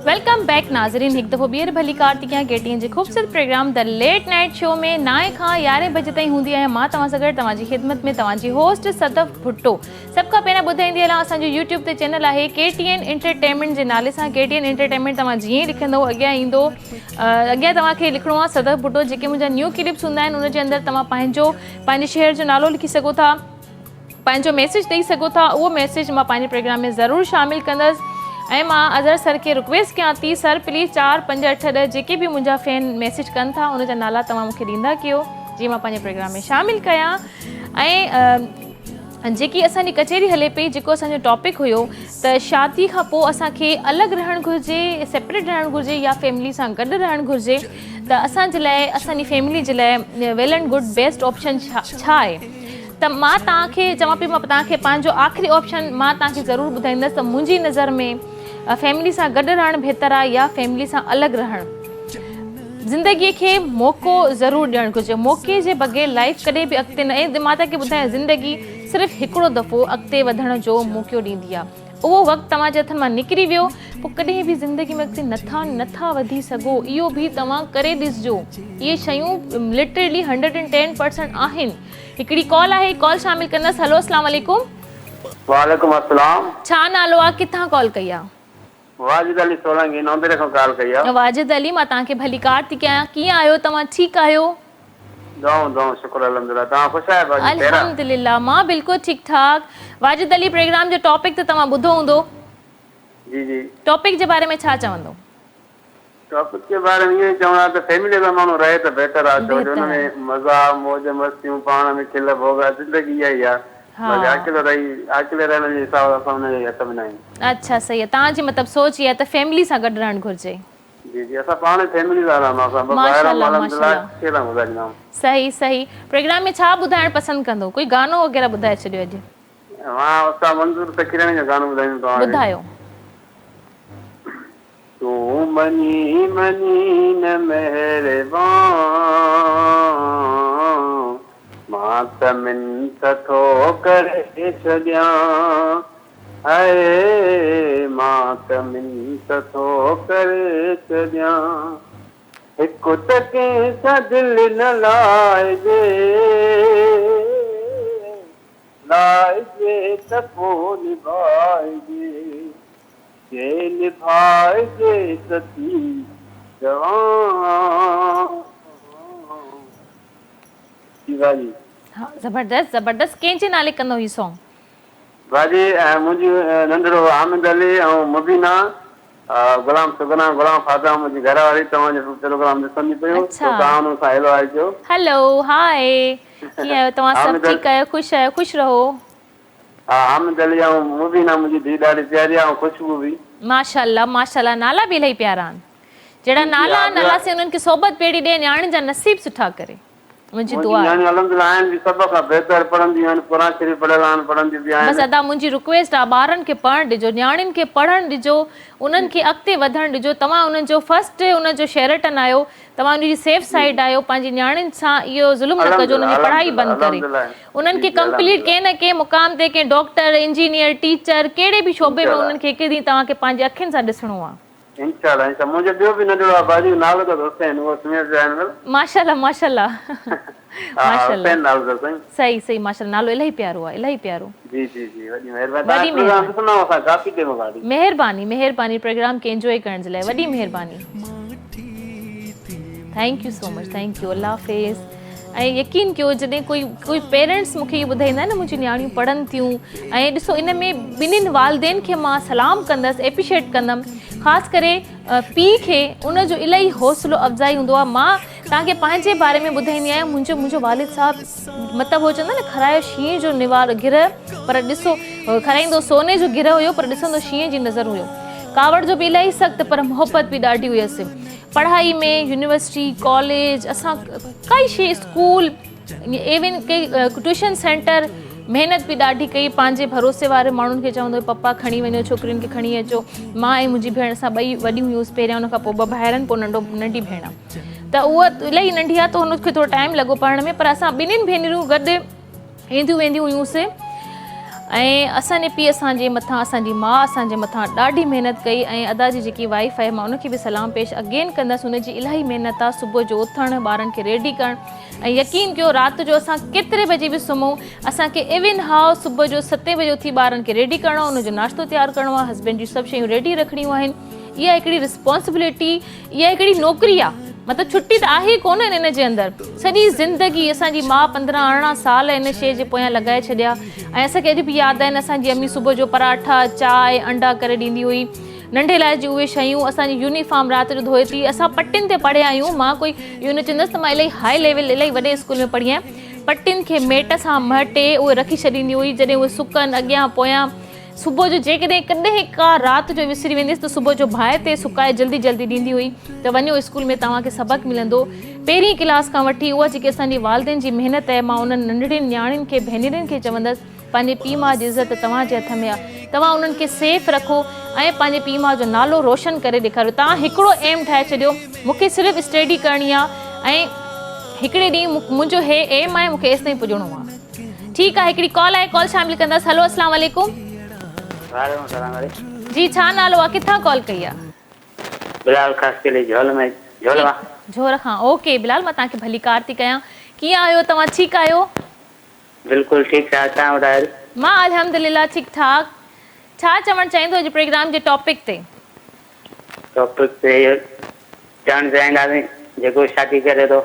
वेलकम बैक नाज़रीन हिकु दफ़ो ॿीहर भली कार्तिकिया केटीअ जे ख़ूबसूरत programme the late night show में 9 खां 11 बजे ताईं हूंदी आहियां मां तव्हां सां गॾु तव्हांजी ख़िदमत में तव्हांजी होस्ट सदफ भुट्टो सभ खां पहिरियां ॿुधाईंदी हलां असांजो यूट्यूब ते चैनल आहे KTN एंटरटेनमेंट जे नाले सां KTN एंटरटेनमेंट तव्हां जीअं ई लिखंदव अॻियां ईंदो अॻियां तव्हांखे लिखिणो आहे सदफ भुट्टो जेके मुंहिंजा न्यू क्लिप्स हूंदा आहिनि उनजे अंदरि तव्हां पंहिंजे शहर जो नालो लिखी सघो था पंहिंजो मैसेज ॾेई सघो था उहो मैसेज मां पंहिंजे प्रोग्राम में ज़रूरु शामिलु कंदसि ऐं मां अज़हर सर खे रिक्वेस्ट कयां थी सर प्लीज़ 4 5 8 10 जेके बि मुंहिंजा फैन मैसेज कनि था उनजा नाला तव्हां मूंखे ॾींदा कयो जीअं मां पंहिंजे प्रोग्राम में शामिलु कयां ऐं जेकी असांजी कचेरी हले पई जेको असांजो टॉपिक हुयो त शादी खां पोइ असांखे अलॻि रहणु घुरिजे सेपरेट रहणु घुरिजे या फैमिली सां गॾु रहणु घुरिजे त असांजे लाइ असांजी फैमिली जे लाइ वेल एंड गुड बेस्ट ऑप्शन छा आहे त मां तव्हांखे चवां पई मां तव्हांखे पंहिंजो आख़िरी ऑप्शन मां तव्हांखे ज़रूरु ॿुधाईंदसि त मुंहिंजी नज़र में फैमिली सां गॾु रहणु बहितरु आहे या फैमिली सां अलॻि रहणु ज़िंदगीअ खे मौक़ो ज़रूरु ॾियणु घुरिजे मौक़े जे बग़ैर लाइफ कॾहिं बि अॻिते न ऐं मां तव्हांखे ॿुधायां ज़िंदगी सिर्फ़ु हिकिड़ो दफ़ो अॻिते वधण जो मौक़ो ॾींदी आहे उहो वक़्तु तव्हांजे हथनि मां निकिरी वियो पोइ कॾहिं बि ज़िंदगी में अॻिते नथा वधी सघो इहो बि तव्हां करे ॾिसजो इहे शयूं लिटरली 110% आहिनि हिकिड़ी कॉल आहे कॉल शामिलु कंदसि हलो अस्सलाम वालेकुम वालेकुम अस्सलाम छा नालो आहे किथां कॉल कई आहे वाजिद अली सोलंकी नोंबेरे खां कॉल कई आहे वाजिद अली मां तव्हांखे भली कार थी कयां कीअं आहियो तव्हां ठीकु आहियो दऊं शुक्र अल्हम्दुलिल्लाह तव्हां ख़ुशि आहियो भाॼी अल्हम्दुलिल्लाह मां बिल्कुलु ठीकु ठाक वाजिद अली प्रोग्राम जो टॉपिक त तव्हां ॿुधो हूंदो जी जी टॉपिक जे बारे में छा चवंदो टॉपिक के बारे में ये चवणा त फैमिली में माण्हू रहे त बेहतर आहे छो जो हुन में मज़ा मौज मस्तियूं पाण में खिल भोगा ज़िंदगी इहा ई आहे हाँ अकेले रहण जे हिसाब सां असां हुनजे हथ में न आहियूं। अच्छा सही आहे, तव्हांजी मतिलबु सोच इहा आहे त फैमिली सां गॾु रहणु घुरिजे। जी जी असां पाण फैमिली सां रहंदासीं, बसि ॿाहिरां माण्हुनि जे लाइ कहिड़ा ॿुधाईंदाऊं। सही सही। प्रोग्राम में छा ॿुधाइणु पसंदि कंदो, कोई गानो वग़ैरह ॿुधाए छॾियो अॼु। मां उस्ताद मंज़ूर फ़क़ीरानी जो गानो ॿुधाईंदुमि तव्हांखे। ॿुधायो। तूं मनी मनी न महिरबान, मां त मिंत थो करे छॾियां, हाय मां त मिंत थो करे छॾियां, हिकु त कंहिंसां दिलि न लाइजे, लाइजे त पोइ निभाइजे, जे निभाइजे सती जवान। जी हाँ ज़बरदस्त ज़बरदस्त। कंहिंजे नाले कंदो हीउ सॉन्ग? भाजी मुंहिंजी नंढड़ो आमिद अली ऐं मुबीना, गुलाम सुगना, गुलाम फातिमा मुंहिंजी घर वारी तव्हांजो प्रोग्राम ॾिसंदी पियो। तव्हां हुन सां हेलो हाय चयो। हेलो हाय, कीअं आहियो तव्हां? सभु ठीकु आहियो? ख़ुशि आहियो? ख़ुशि रहो। हा आमिद अली ऐं मुबीना मुंहिंजी धीउ ॾाढी प्यारी आहे, ऐं ख़ुशबू बि माशाल्लाह माशाल्लाह। नाला बि इलाही प्यारा आहिनि। जहिड़ा नाला आहिनि अलाह से उन्हनि खे सोबत पेड़ी ॾे, न्याणियुनि जा नसीब सुठा करे, मुंहिंजी दुआ आहे। अल्हम्दुलिल्लाह आहिनि बि सभ खां बहितर पढ़ंदियूं आहिनि, क़ुरान शरीफ़ पढ़ियल आहिनि, पढ़ंदियूं बि आहिनि। बसि अदा मुंहिंजी रिक्वेस्ट आहे, ॿारनि खे पढ़णु ॾिजो, न्याणियुनि खे पढ़णु ॾिजो, उन्हनि खे अॻिते वधणु ॾिजो। तव्हां उन्हनि जो फस्ट उनजो शेरटन आहियो, तव्हां उनजी सेफ साइड आहियो। पंहिंजी न्याणियुनि सां इहो ज़ुल्म न कजो, उन्हनि जी पढ़ाई बंदि करे, उन्हनि खे कंप्लीट कंहिं न कंहिं मुक़ाम ते, कंहिं डॉक्टर, इंजीनियर, टीचर, कहिड़े बि शोबे में उन्हनि खे हिकु ॾींहुं तव्हांखे पंहिंजे अखियुनि सां ॾिसणो आहे। इंशाअल्लाह मुंहिंजो ॿियो बि नंढड़ो आहे भाॼी, नालो त हुसैन, उहो सुमेर जो आहे। माशाल्लाह माशाल्लाह माशाल्लाह। नालो त साईं सही सही माशाल्लाह, नालो इलाही प्यारो आहे, इलाही प्यारो। जी जी जी वॾी महिरबानी। महिरबानी महिरबानी प्रोग्राम खे एंजॉय करण जे लाइ, वॾी महिरबानी। Thank you so much, thank you, अल्लाह हाफ़िज़। ऐं यकीन कयो जॾहिं कोई पेरेंट्स मूंखे इहो ॿुधाईंदा आहिनि न मुंहिंजी न्याणियूं पढ़नि थियूं, ऐं ॾिसो इन में ॿिन्हिनि वालदेन खे मां सलाम कंदसि, एप्रिशिएट कंदमि। ख़ासि करे पीउ खे उनजो इलाही हौसलो अफ़ज़ाई हूंदो आहे। मां तव्हांखे पंहिंजे बारे में ॿुधाईंदी आहियां, मुंहिंजो वालिद साहबु मतिलबु हो चवंदा न, खरायो शींहं जो निवार गिरह, पर ॾिसो खराईंदो सोने जो गिरह हुयो, पर ॾिसंदो शींहं जी नज़र हुयो। कावड़ जो बि इलाही सख़्तु, पर मोहबत बि ॾाढी हुयसि। पढ़ाई में यूनिवर्सिटी, कॉलेज, असां काई शइ, स्कूल, इवन कई ट्यूशन सेंटर, महिनत बि ॾाढी कई। पंहिंजे भरोसे वारे माण्हुनि खे चवंदो पप्पा खणी वञो, छोकिरियुनि खे खणी अचो। मां ऐं मुंहिंजी भेण, असां ॿई वॾियूं हुयूंसि पहिरियां, हुन खां पोइ ॿ भाइर आहिनि, पोइ नंढी भेण। त उहा इलाही नंढी आहे, त हुनखे थोरो टाइम लॻो पढ़ण में, पर असां ॿिन्हिनि भेनरूं गॾु ईंदियूं वेंदियूं हुयूंसीं। ऐं असांजे पीउ असांजे मथां, असांजी माउ असांजे मथां ॾाढी महिनत कई। ऐं अदा जी जेकी वाइफ आहे, मां उनखे बि सलाम पेश अगेन कंदसि, उनजी इलाही महिनत आहे। सुबुह जो उथणु, ॿारनि खे रेडी करणु, ऐं यकीन कयो राति जो असां केतिरे बजे बि सुम्हूं, असांखे इवन हाउ सुबुह जो 7 बजे उथी ॿारनि खे रेडी करिणो आहे, उनजो नाश्तो तयारु करिणो आहे, हस्बैंड जी सभु शयूं रेडी रखणियूं आहिनि। इहा हिकिड़ी रिस्पॉन्सिबिलिटी, इहा हिकिड़ी नौकिरी आहे। मतिलबु छुटी त आहे ई कोन इन जे अंदरि। सॼी ज़िंदगी असांजी माउ 15-18 साल इन शइ जे पोयां लॻाए छॾिया। ऐं असांखे अॼु बि यादि आहिनि, असांजी अम्मी सुबुह जो पराठा, चांहि, अंडा करे ॾींदी हुई। नंढे लाइ जी उहे शयूं, असांजी यूनिफॉर्म राति जो धोए थी। असां पटियुनि ते पढ़िया आहियूं। मां कोई इहो न चवंदसि त मां इलाही हाई लेवल, इलाही वॾे स्कूल में पढ़ी आहियां। पटियुनि खे मेट सां मटे उहे रखी छॾींदी हुई, जॾहिं उहे सुकनि अॻियां पोयां। सुबुह जो जेकॾहिं कॾहिं का राति जो विसरी वेंदसि, त सुबुह जो बाहि ते सुकाए जल्दी जल्दी ॾींदी हुई, त वञो स्कूल में तव्हांखे सबक़ु मिलंदो। पहिरीं क्लास खां वठी उहा जेकी असांजी वालदेन जी महिनत आहे, मां उन्हनि नंढड़ियुनि न्याणियुनि खे, भेनरुनि खे चवंदसि, पंहिंजे पीउ माउ जी इज़त तव्हांजे हथ में आहे। तव्हां उन्हनि खे सेफ रखो ऐं पंहिंजे पीउ माउ जो नालो रोशन करे ॾेखारियो। तव्हां हिकिड़ो एम ठाहे छॾियो, मूंखे सिर्फ़ु स्टडी करणी आहे, ऐं हिकिड़े ॾींहुं मुंहिंजो हे एम आहे, मूंखे एसि ताईं पुॼणो आहे। ठीकु आहे, हिकिड़ी कॉल आहे, कॉल शामिल कंदसि। हलो, अस्सलाम वालेकुम। जी, छा नालो आहे, किथां कॉल कई आहे? बिलाल ख़ासि झोर खां। ओके बिलाल, मां तव्हांखे भली कार थी कयां। कीअं आहियो तव्हां? ठीकु आहियो? बिल्कुलु ठीकु ठाक। तव्हां ॿुधायो? मां अल्हम्दुलिल्लाह ठीकु ठाक। छा चवणु चाहींदो अॼु प्रोग्राम जे टॉपिक ते? टॉपिक ते चवणु चाहींदासीं, जेको शादी करे थो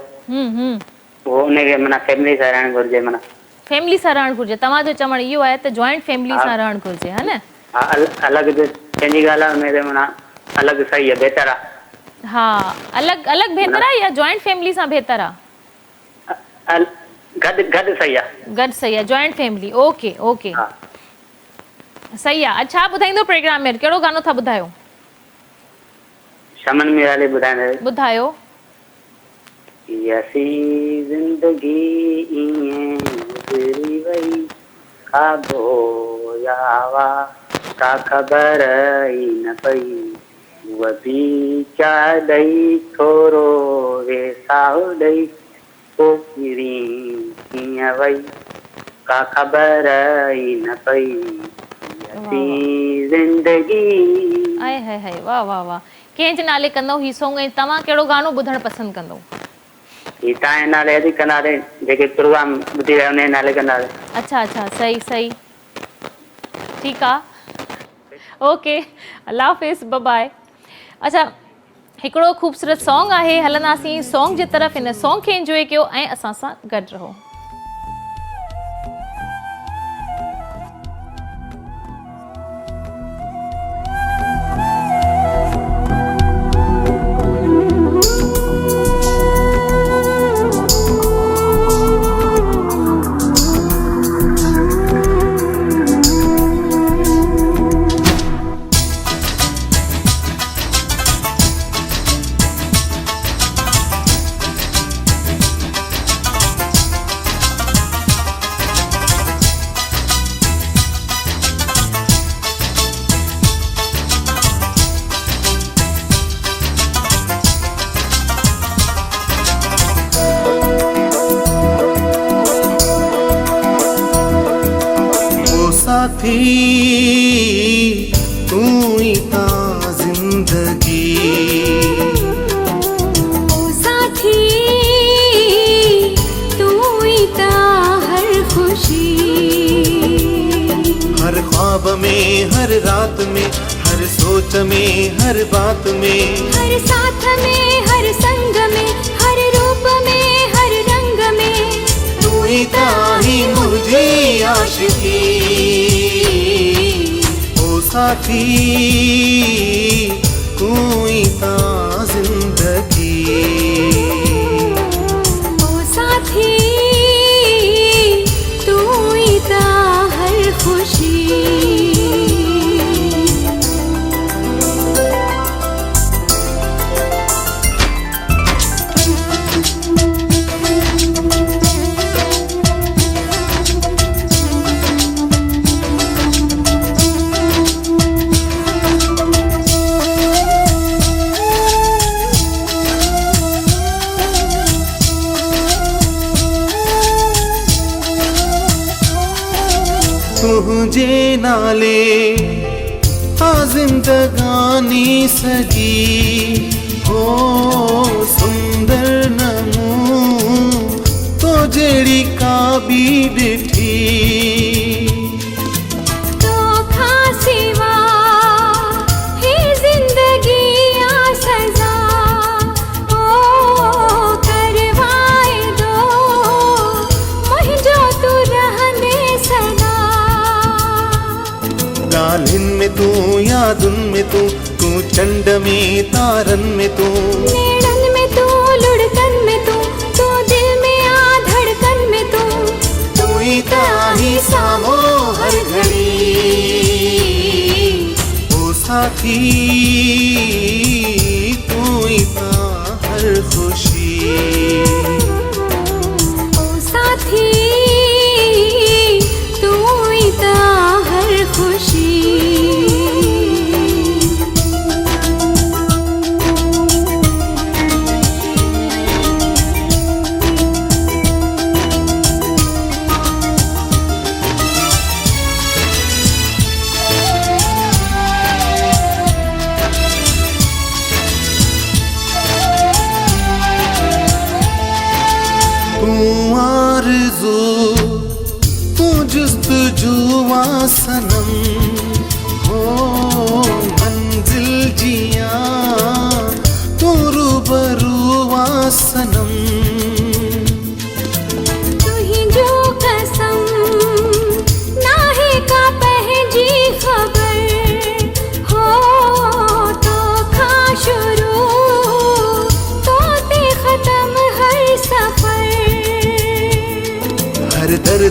उहो उनखे माना फैमिली सां रहणु घुरिजे। माना फैमिली सां रहणु घुरिजे। तव्हांजो चवणु इहो आहे त जॉइंट फैमिली सां रहणु घुरिजे, हा न? हा, अलॻि पंहिंजी ॻाल्हि आहे, हुनजे माना अलॻि सही आहे, बहितर आहे। हा, अलॻि अलॻि बहितर आहे या जॉइंट फैमिली सां बहितर आहे? गॾु सही आहे। गॾु सही आहे, जॉइंट फैमिली, ओके ओके हा सही आहे। छा ॿुधाईंदो प्रोग्राम में, कहिड़ो गानो था ॿुधायो? शमन में वाले ॿुधाइण ॿुधायो। असी ज़िंदगी ईअं गुज़री वई, खाधो यावा का ख़बर ई न पई, उहा बि चाह ॾेई थोरो वेसाहु ॾेई पोइ कीअं वई, का ख़बर ई न पई, असी ज़िंदगी। आए हाय हाय, वाह वाह वाह। कंहिंजे नाले कंदो ही सॉन्ग ऐं तव्हां कहिड़ो गानो ॿुधणु पसंदि कंदो? ही तव्हांजे नाले अॼु कंदासीं, जेके प्रोग्राम ॿुधी रहिया उन नाले कंदासीं। अच्छा अच्छा, सही सही, ठीकु आहे, ओके, अल्लाह हाफ़िज़, बाय। अच्छा, हिकिड़ो ख़ूबसूरत सॉन्ग आहे, हलंदासीं सॉन्ग जे तरफ़। हिन सॉन्ग खे एंजॉय कयो ऐं असां सां गॾु रहो। साथी तू ही ता जिंदगी, ओ साथी तू ही ता हर खुशी, हर ख्वाब में, हर रात में, हर सोच में, हर बात में, हर साथ में, हर संग में, हर रूप में, हर रंग में, तू ही ता ही मुझी आशिकी। ओ साथी तू ही ता जिंदगी, ओ साथी तू ही ता हर खुशी। तुझे नाले आ जिंदगानी सजी, हो सुंदर नमू तो जेड़ी का भी डिठी, तो खासिवा ही जिंदगी आ सजा, ओ करवाए दो मुझो तू रहने सदा। गालिन में तू, यादुन में तू, तू चंड में, तारन में तू, नेड़न में तू, लुढ़कन में तू, तू दिल में आ धड़कन में तू, तू ही ताही सामो हर घड़ी। ओ साथी तू ही ता हर खुशी, ओ साथी तू ही ता हर खुशी।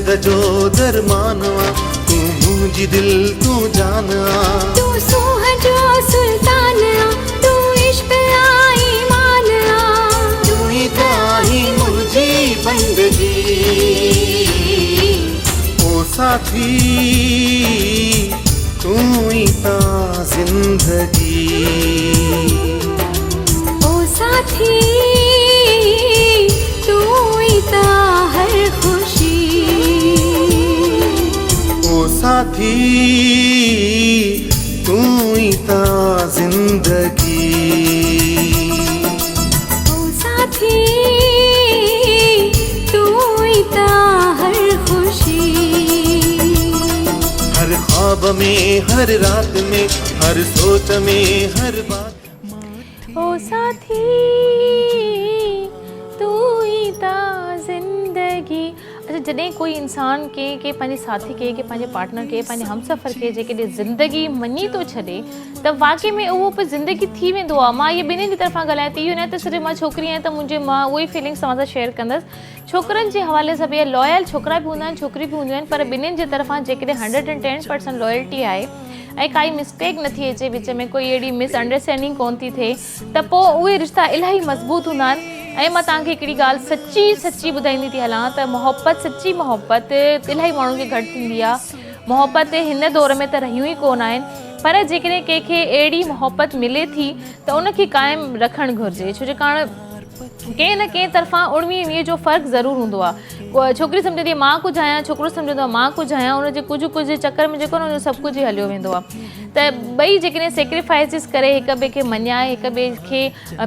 दर्द जो दरमानवा तू मुंहिंजी दिल तू जानवा तू सूह जो सुल्तान आ तू इश्क आई मान आ तू ही ताही मुंहिंजी बंदगी ओ साथी तू ही ता जिंदगी ओ साथी तू ही ता हर खुशी ओ साथी तू ही ता जिंदगी ओ साथी तू ही ता हर खुशी हर ख्वाब में हर रात में हर सोच में हर बात ओ साथी तू ही ता ज़िंदगी। अच्छा, जॾहिं कोई इंसान के पंहिंजे साथी के पंहिंजे पार्टनर के पंहिंजे हमसफ़र के जेकॾहिं ज़िंदगी मञी थो छॾे त वाक़ई में उहो पोइ ज़िंदगी थी वेंदो आहे। मां इहे ॿिन्हिनि जी तरफ़ां ॻाल्हायां थी, इहो न त सिर्फ़ु मां छोकिरी आहियां त मां उहे फीलिंग्स तव्हां सां शेयर कंदसि। छोकिरनि जे हवाले सां बि लॉयल छोकिरा बि हूंदा आहिनि, छोकिरी बि हूंदियूं आहिनि, पर ॿिन्हिनि जे तरफ़ां जेकॾहिं 110% लॉयल्टी आहे ऐं काई मिस्टेक नथी अचे, विच में कोई अहिड़ी मिसअंडरस्टैंडिंग कोन थी थिए, त पोइ उहे रिश्ता इलाही मज़बूत हूंदा आहिनि। ऐं मां तव्हांखे हिकिड़ी ॻाल्हि सची ॿुधाईंदी थी हलां त सची मोहबत इलाही माण्हुनि खे घटि थींदी आहे। मोहबत हिन दौर में त रहियूं ई कोन आहिनि, पर जेकॾहिं कंहिंखे अहिड़ी मोहबत मिले थी त उनखे क़ाइमु रखणु घुरिजे, छो जे कारण कंहिं न कंहिं तरफ़ां 19-20 जो फ़र्क़ु ज़रूरु हूंदो आहे। छोकिरी सम्झंदी आहे मां कुझु आहियां, छोकिरो सम्झंदो आहे मां कुझु आहियां, उनजे कुझु चकर में जेको न उनजो सभु कुझु ई हलियो वेंदो आहे। त ॿई जेकॾहिं सेक्रीफाइसिस करे हिक ॿिए खे मञाए हिक ॿिए खे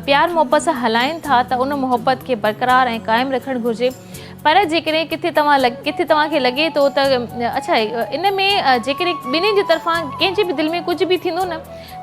प्यार मोहबत सां हलाइनि था त उन मोहबत खे बरक़रार ऐं क़ाइमु रखणु घुरिजे। पर जेकॾहिं किथे तव्हांखे लॻे थो त अच्छा इन में जेकॾहिं ॿिन्हिनि जी तरफ़ां कंहिंजे बि दिलि में कुझु बि थींदो न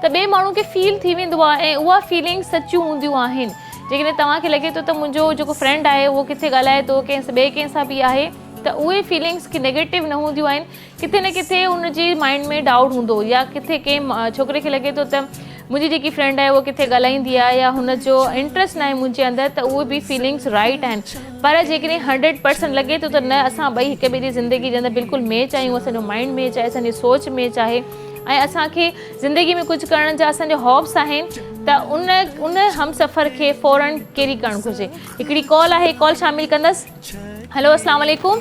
त ॿिए माण्हू खे फील थी वेंदो आहे ऐं उहा फीलिंग्स सचियूं हूंदियूं आहिनि। जेकॾहिं तव्हांखे लॻे थो त मुंहिंजो जेको फ्रेंड आहे उहो किथे ॻाल्हाए थो कंहिं सां बि आहे त उहे फीलिंग्स की नेगेटिव न हूंदियूं आहिनि, किथे न किथे उनजी माइंड में डाउट हूंदो, या किथे कंहिं छोकिरे खे लॻे थो त मुंहिंजी जेकी फ्रेंड आहे उहा किथे ॻाल्हाईंदी आहे या हुनजो इंट्रस्ट न आहे मुंहिंजे अंदरि, त उहे बि फीलिंग्स राइट आहिनि। पर जेकॾहिं 100% लॻे थो त न असां ॿई हिक ॿिए जी ज़िंदगी जे अंदरि बिल्कुलु मैच आहियूं, असांजो माइंड मैच आहे, असांजी सोच मैच आहे ऐं असांखे ज़िंदगी में कुझु करण जा असांजा हॉब्स आहिनि, त उन हमसफ़र खे फ़ौरन कैरी करणु घुरिजे। हिकिड़ी कॉल आहे, कॉल शामिल कंदसि। हेलो, अस्सलाम वालेकुम।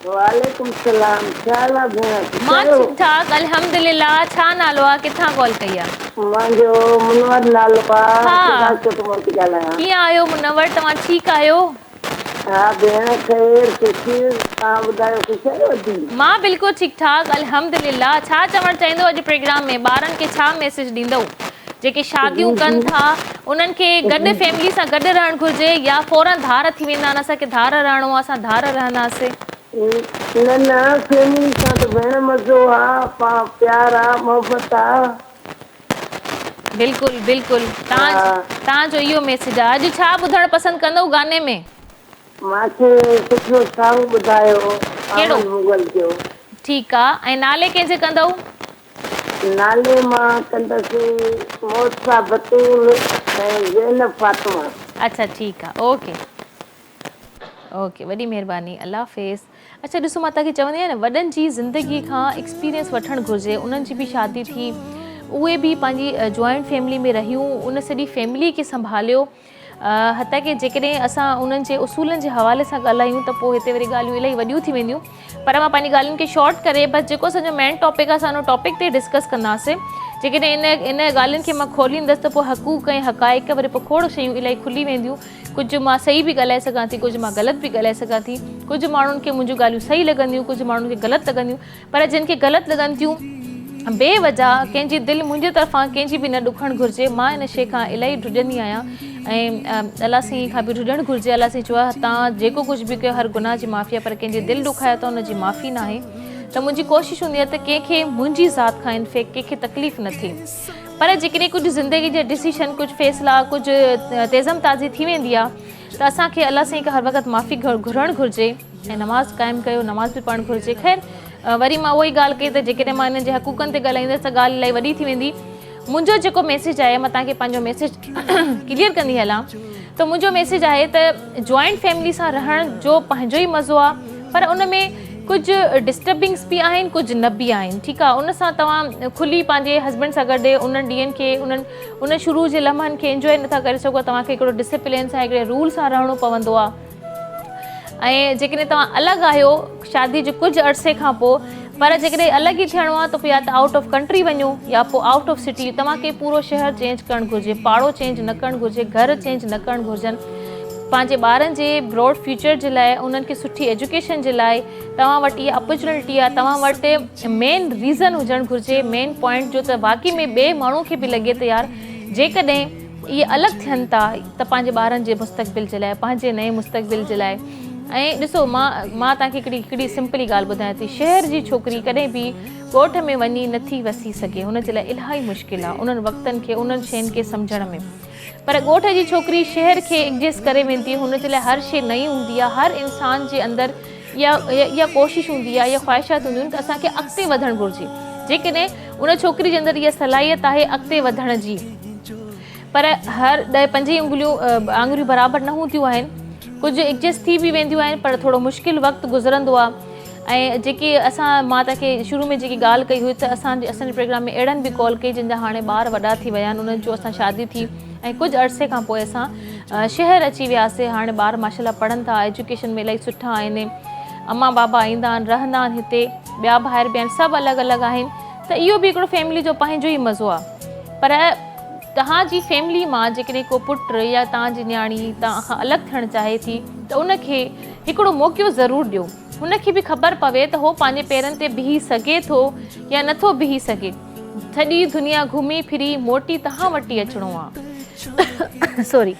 वालेकुम सलाम, छा हाल आहे भेण? मां ठीकु ठाक अल्हम्दुलिल्लाह। छा नालो आहे, किथां कॉल कई आहे? मुंहिंजो मुनवर नालो आहे। हा, कीअं कीअं आहियो मुनवर, तव्हां ठीकु आहियो? हा भेण, ख़ैर ख़ुशी, तव्हां ॿुधायो ख़ुशि आहियो? मां बिल्कुलु ठीकु ठाक अल्हम्दुलिल्लाह। छा चवणु चाहींदो अॼु प्रोग्राम में, ॿारनि खे छा मैसेज ॾींदो जेके शादियूं कनि था उन्हनि खे गॾु फैमिली सां गॾु रहणु घुरिजे या फ़ौरन धार थी वेंदा आहिनि असांखे धार रहणो आहे असां धार रहंदासीं? न फैमिली सां त भेण मज़ो आहे, प्यार आहे, मोहबत आहे। बिल्कुलु बिल्कुलु, तव्हांजो इहो मैसेज आहे। अॼु छा ॿुधणु पसंदि कंदव गाने में? मूंखे सुठो सॉन्ग ॿुधायो, कहिड़ो? मुगल जो। ठीकु आहे। ऐं नाले कंहिंजे कंदव? नाले मां कंदसि मोसा बतूल ऐं ज़ैनब फातिमा। अच्छा ठीकु आहे, ओके ओके, वॾी महिरबानी, अल्लाह हाफ़िज़। अच्छा ॾिसो, मां तव्हांखे चवंदी आहियां न, वॾनि जी ज़िंदगी खां एक्सपीरियंस वठणु घुरिजे। उन्हनि जी बि शादी थी, उहे बि पंहिंजी जॉइंट फैमिली में रहियूं, उन सॼी फैमिली खे संभालियो। हता की जेकॾहिं असां उन्हनि जे उसूलनि जे हवाले सां ॻाल्हायूं त पोइ हिते वरी ॻाल्हियूं इलाही वॾियूं थी वेंदियूं, पर मां पंहिंजी ॻाल्हियुनि खे शॉर्ट करे बसि जेको असांजो मेन टॉपिक आहे असां उन टॉपिक ते डिस्कस कंदासीं। जेकॾहिं इन ॻाल्हियुनि खे मां खोलींदसि त पोइ हक़ूक़ ऐं हक़ाइक़ वरी पोइ खोड़ शयूं इलाही खुली वेंदियूं। कुझु मां सही बि ॻाल्हाए सघां थी, कुझु मां ग़लति बि ॻाल्हाए सघां थी, कुझु माण्हुनि खे मुंहिंजूं ॻाल्हियूं सही लॻंदियूं, कुझु माण्हुनि खे ग़लति लॻंदियूं, पर जिन खे ग़लति लॻनि थियूं बेवजह कंहिंजी दिलि मुंहिंजे तरफ़ां कंहिंजी बि न ॾुखणु घुरिजे। मां इन शइ खां इलाही ढुॼंदी आहियां ऐं अलाह साईं खां बि ढुॼणु घुरिजे। अलाह साईं चयो आहे तव्हां जेको कुझु बि कयो हर गुनाह जी माफ़ी आहे, पर कंहिंजी दिलि ॾुखायो त हुनजी माफ़ी न आहे। त मुंहिंजी कोशिशि हूंदी आहे त कंहिंखे मुंहिंजी ज़ात खां इनफेक्ट कंहिंखे तकलीफ़ न थिए, पर जेकॾहिं कुझु ज़िंदगी जा डिसीशन, कुझु फ़ैसिला, कुझु तेज़म ताज़ी थी वेंदी आहे त असांखे अलाह साईं खां हर वक़्तु माफ़ी घुरणु घुरिजे ऐं नमाज़ क़ाइमु कयो, नमाज़ बि पढ़णु घुरिजे। ख़ैर वरी मां उहा ई ॻाल्हि कई त जेकॾहिं मां हिन जे हक़ूक़नि ते ॻाल्हाईंदसि त ॻाल्हि इलाही वॾी थी वेंदी। मुंहिंजो जेको मैसेज आहे, मां तव्हांखे पंहिंजो मैसेज क्लियर कंदी हलां त मुंहिंजो मैसेज आहे त जॉइंट फैमिली सां रहण जो पंहिंजो ई मज़ो आहे, पर उन में कुझु डिस्टर्बिंग्स बि आहिनि, कुझु न बि आहिनि, ठीकु आहे। उन सां तव्हां खुली पंहिंजे हस्बैंड सां गॾु उन्हनि ॾींहंनि खे उन शुरू जे लम्हनि खे इंजॉय नथा करे सघो। तव्हांखे हिकिड़ो डिसिप्लिन सां हिकिड़े रूल सां रहणो पवंदो आहे। ऐं जेकॾहिं तव्हां अलॻि आहियो शादी जे कुझु अरसे खां पोइ, पर जेकॾहिं अलॻि ई थियणो आहे त पोइ या त आउट ऑफ कंट्री वञो या पोइ आउट ऑफ सिटी। तव्हांखे पूरो शहर चेंज करणु घुरिजे, पाड़ो चेंज न करणु घुरिजे, घर चेंज न करणु घुरिजनि। पंहिंजे ॿारनि जे ब्रॉड फ्यूचर जे लाइ, उन्हनि खे सुठी एजुकेशन जे लाइ तव्हां वटि इहा अपॉर्चुनिटी आहे। तव्हां वटि मेन रीज़न हुजणु घुरिजे, मेन पॉइंट जो त वाक़ई में ॿिए माण्हू खे बि लॻे त यार जेकॾहिं इहे अलॻि थियनि था त पंहिंजे ॿारनि जे मुस्तक़बिल जे लाइ, पंहिंजे नए मुस्तक़बिल जे लाइ। ऐं ॾिसो, मां तव्हांखे हिकिड़ी सिंपली ॻाल्हि ॿुधायां थी। शहर जी छोकिरी कॾहिं बि ॻोठ में वञी नथी वसी सघे, हुन जे लाइ इलाही मुश्किल आहे उन्हनि वक़्तनि खे, उन्हनि शयुनि खे सम्झण में। पर ॻोठ जी छोकिरी शहर खे एडजस्ट करे वेंदी, हुन जे लाइ हर शइ नई हूंदी आहे। हर इंसान जे अंदरि इहा कोशिशि हूंदी आहे, इहा ख़्वाहिशात हूंदियूं आहिनि त असांखे अॻिते वधणु घुरिजे। जेकॾहिं उन छोकिरी जे अंदरि इहा सलाहियत आहे अॻिते वधण जी, पर हर 10-15 आङुरियूं बराबरि न हूंदियूं आहिनि। कुझु एडजस्ट थी बि वेंदियूं आहिनि, पर थोरो मुश्किल वक़्तु गुज़रंदो आहे। ऐं जेके मां तव्हांखे शुरू में जेकी ॻाल्हि कई हुई त असांजे प्रोग्राम में अहिड़नि बि कॉल कई जिन जा हाणे ॿार वॾा थी विया आहिनि, उन्हनि जो असां शादी थी ऐं कुझु अरसे खां पोइ असां शहर अची वियासीं। हाणे ॿार माशाल्लाह पढ़नि था, एजुकेशन में इलाही सुठा आहिनि, अम्मा बाबा ईंदा आहिनि, रहंदा आहिनि हिते, ॿिया भाइर बि आहिनि, सभु अलॻि अलॻि आहिनि। त इहो बि हिकिड़ो फैमिली जो पंहिंजो ई मज़ो आहे। पर तव्हांजी फैमिली मां जेकॾहिं को पुटु या तव्हांजी न्याणी तव्हां खां अलॻि थियणु चाहे थी त उनखे हिकिड़ो मौक़ो ज़रूरु ॾियो। हुनखे बि ख़बर पवे त उहो पंहिंजे पेरनि ते बीही सघे थो या नथो बीही सघे। सॼी दुनिया घुमी फिरी मोटी तव्हां वटि अचिणो आहे सॉरी।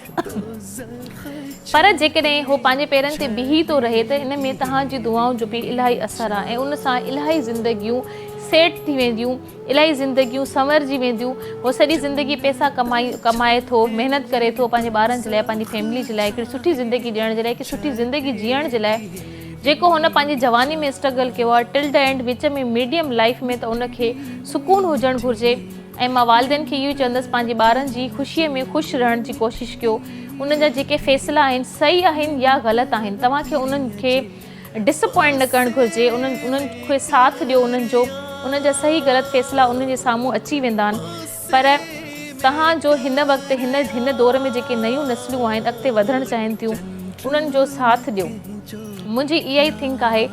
पर जेकॾहिं उहो पंहिंजे पेरनि ते बीही थो रहे त इन में तव्हांजी दुआउनि जो बि इलाही असरु आहे ऐं उन सां इलाही ज़िंदगियूं सेट थी वेंदियूं, इलाही ज़िंदगियूं संवरजी वेंदियूं। उहो सॼी ज़िंदगी पैसा कमाए थो, महिनत करे थो पंहिंजे ॿारनि जे लाइ, पंहिंजी फैमिली जे लाइ, हिकिड़ी सुठी ज़िंदगी ॾियण जे लाइ, हिकु सुठी ज़िंदगी जीअण जे लाइ। जेको हुन पंहिंजी जवानी में स्ट्रगल कयो आहे टिल द एंड, विच में मीडियम लाइफ में, त उनखे सुकून हुजणु घुरिजे। ऐं मां वालिदेन खे इहो चवंदसि पंहिंजे ॿारनि जी ख़ुशीअ में ख़ुशि रहण जी कोशिशि कयो। उन्हनि जा जेके फ़ैसिला आहिनि सही आहिनि या ग़लति आहिनि, तव्हांखे उन्हनि खे डिसअपॉइंट न करणु घुरिजे। उन्हनि खे साथ ॾियो, उन्हनि जा सही ग़लति फ़ैसिला उन्हनि जे साम्हूं अची वेंदा आहिनि। पर तव्हांजो हिन वक़्तु हिन दौर में जेके नयूं नस्लूं आहिनि अॻिते वधणु चाहिनि थियूं, उन्हनि जो साथ ॾियो। मुंहिंजी इहा ई थिंक आहे,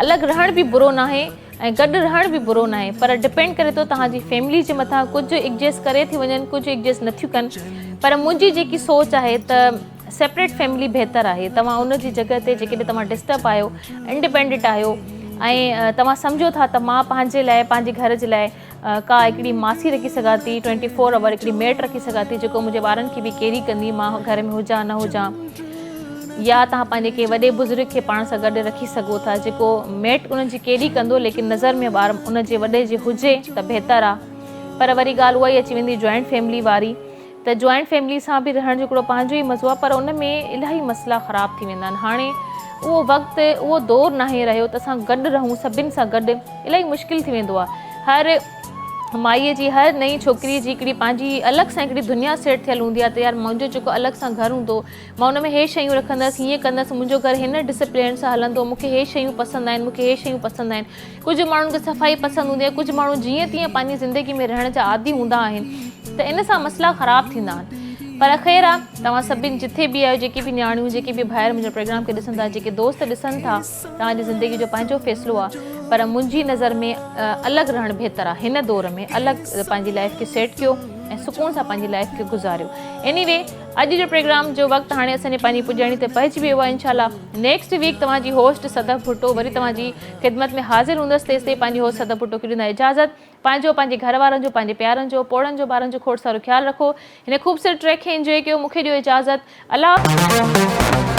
अलॻि रहण बि बुरो न आहे ऐं गॾु रहण बि बुरो न आहे, पर डिपेंड करे थो तव्हांजी फैमिली जे मथां। कुझु एडजस्ट करे थी वञनि, कुझु एडजस्ट नथियूं कनि, पर मुंहिंजी जेकी सोच आहे त सेपरेट फैमिली बहितर आहे। तव्हां उन जी जॻह ते जेकॾहिं तव्हां डिस्टर्ब आहियो, इंडिपेंडेंट आहियो ऐं तव्हां सम्झो था त मां पंहिंजे लाइ, पंहिंजे घर जे लाइ का हिकिड़ी मासी रखी सघां थी, 24 आवर हिकिड़ी मेट रखी सघां थी जेको मुंहिंजे ॿारनि खे बि केरी कंदी, मां घर में हुजां न हुजां। या तव्हां पंहिंजे के वॾे बुज़ुर्ग खे पाण सां गॾु रखी सघो था जेको मेट उन्हनि जी केरी कंदो, लेकिन नज़र में ॿार उन जे वॾे जे हुजे त बहितर आहे। पर वरी ॻाल्हि उहा ई अची वेंदी जॉइंट फैमिली वारी, त जॉइंट फैमिली सां बि रहण जो हिकिड़ो पंहिंजो ई मज़ो आहे, पर उन में इलाही मसइला ख़राब थी वेंदा आहिनि। हाणे उहो वक़्तु, उहो दौरु नाहे रहियो त असां गॾु रहूं सभिनि सां गॾु, इलाही मुश्किल थी वेंदो आहे। हर माईअ जी, हर नई छोकिरीअ जी हिकिड़ी पंहिंजी अलॻि सां हिकिड़ी दुनिया सेट थियल हूंदी आहे त यार मुंहिंजो जेको अलॻि सां घरु हूंदो, मां हुन में हे शयूं रखंदसि, हीअं कंदसि, मुंहिंजो घरु हिन डिसिप्लिन सां हलंदो, मूंखे हे शयूं पसंदि आहिनि, मूंखे हे शयूं पसंदि आहिनि। कुझु माण्हुनि खे सफ़ाई पसंदि हूंदी आहे, कुझु माण्हू जीअं तीअं पंहिंजी ज़िंदगी में रहण जा आदी हूंदा आहिनि, त इन सां मसइला ख़राब थींदा आहिनि। पर ख़ैर आहे, तव्हां सभिनी जिथे बि आहियो, जेके बि न्याणियूं, जेके बि ॿाहिरि मुंहिंजे प्रोग्राम खे ॾिसनि था, जेके दोस्त ॾिसनि था, तव्हांजी ज़िंदगी जो पंहिंजो फ़ैसिलो आहे, पर मुंहिंजी नज़र में अलॻि रहणु बहितर आहे। हिन दौर में अलॻि पंहिंजी लाइफ खे सेट कयो ऐं सुकून सां पंहिंजी लाइफ खे गुज़ारियो। एनीवे, अॼु जो प्रोग्राम जो वक़्तु हाणे असांजे पंहिंजी पुॼाणी ते पहुची वियो आहे। इंशाल्लाह नेक्स्ट वीक तव्हांजी होस्ट सदफ भुट्टो वरी तव्हांजी ख़िदमत में हाज़िर हूंदसि। तेसि ताईं पंहिंजी होस्ट सदफ भुट्टो खे ॾींदा इजाज़त। पंहिंजो, पंहिंजे घर वारनि जो, पंहिंजे प्यारनि जो, पोड़नि जो, ॿारनि जो खोड़ सारो ख़्यालु रखो। हिन ख़ूबसूरत ट्रैक खे इंजॉय कयो। मूंखे ॾियो इजाज़त। अल्लाह।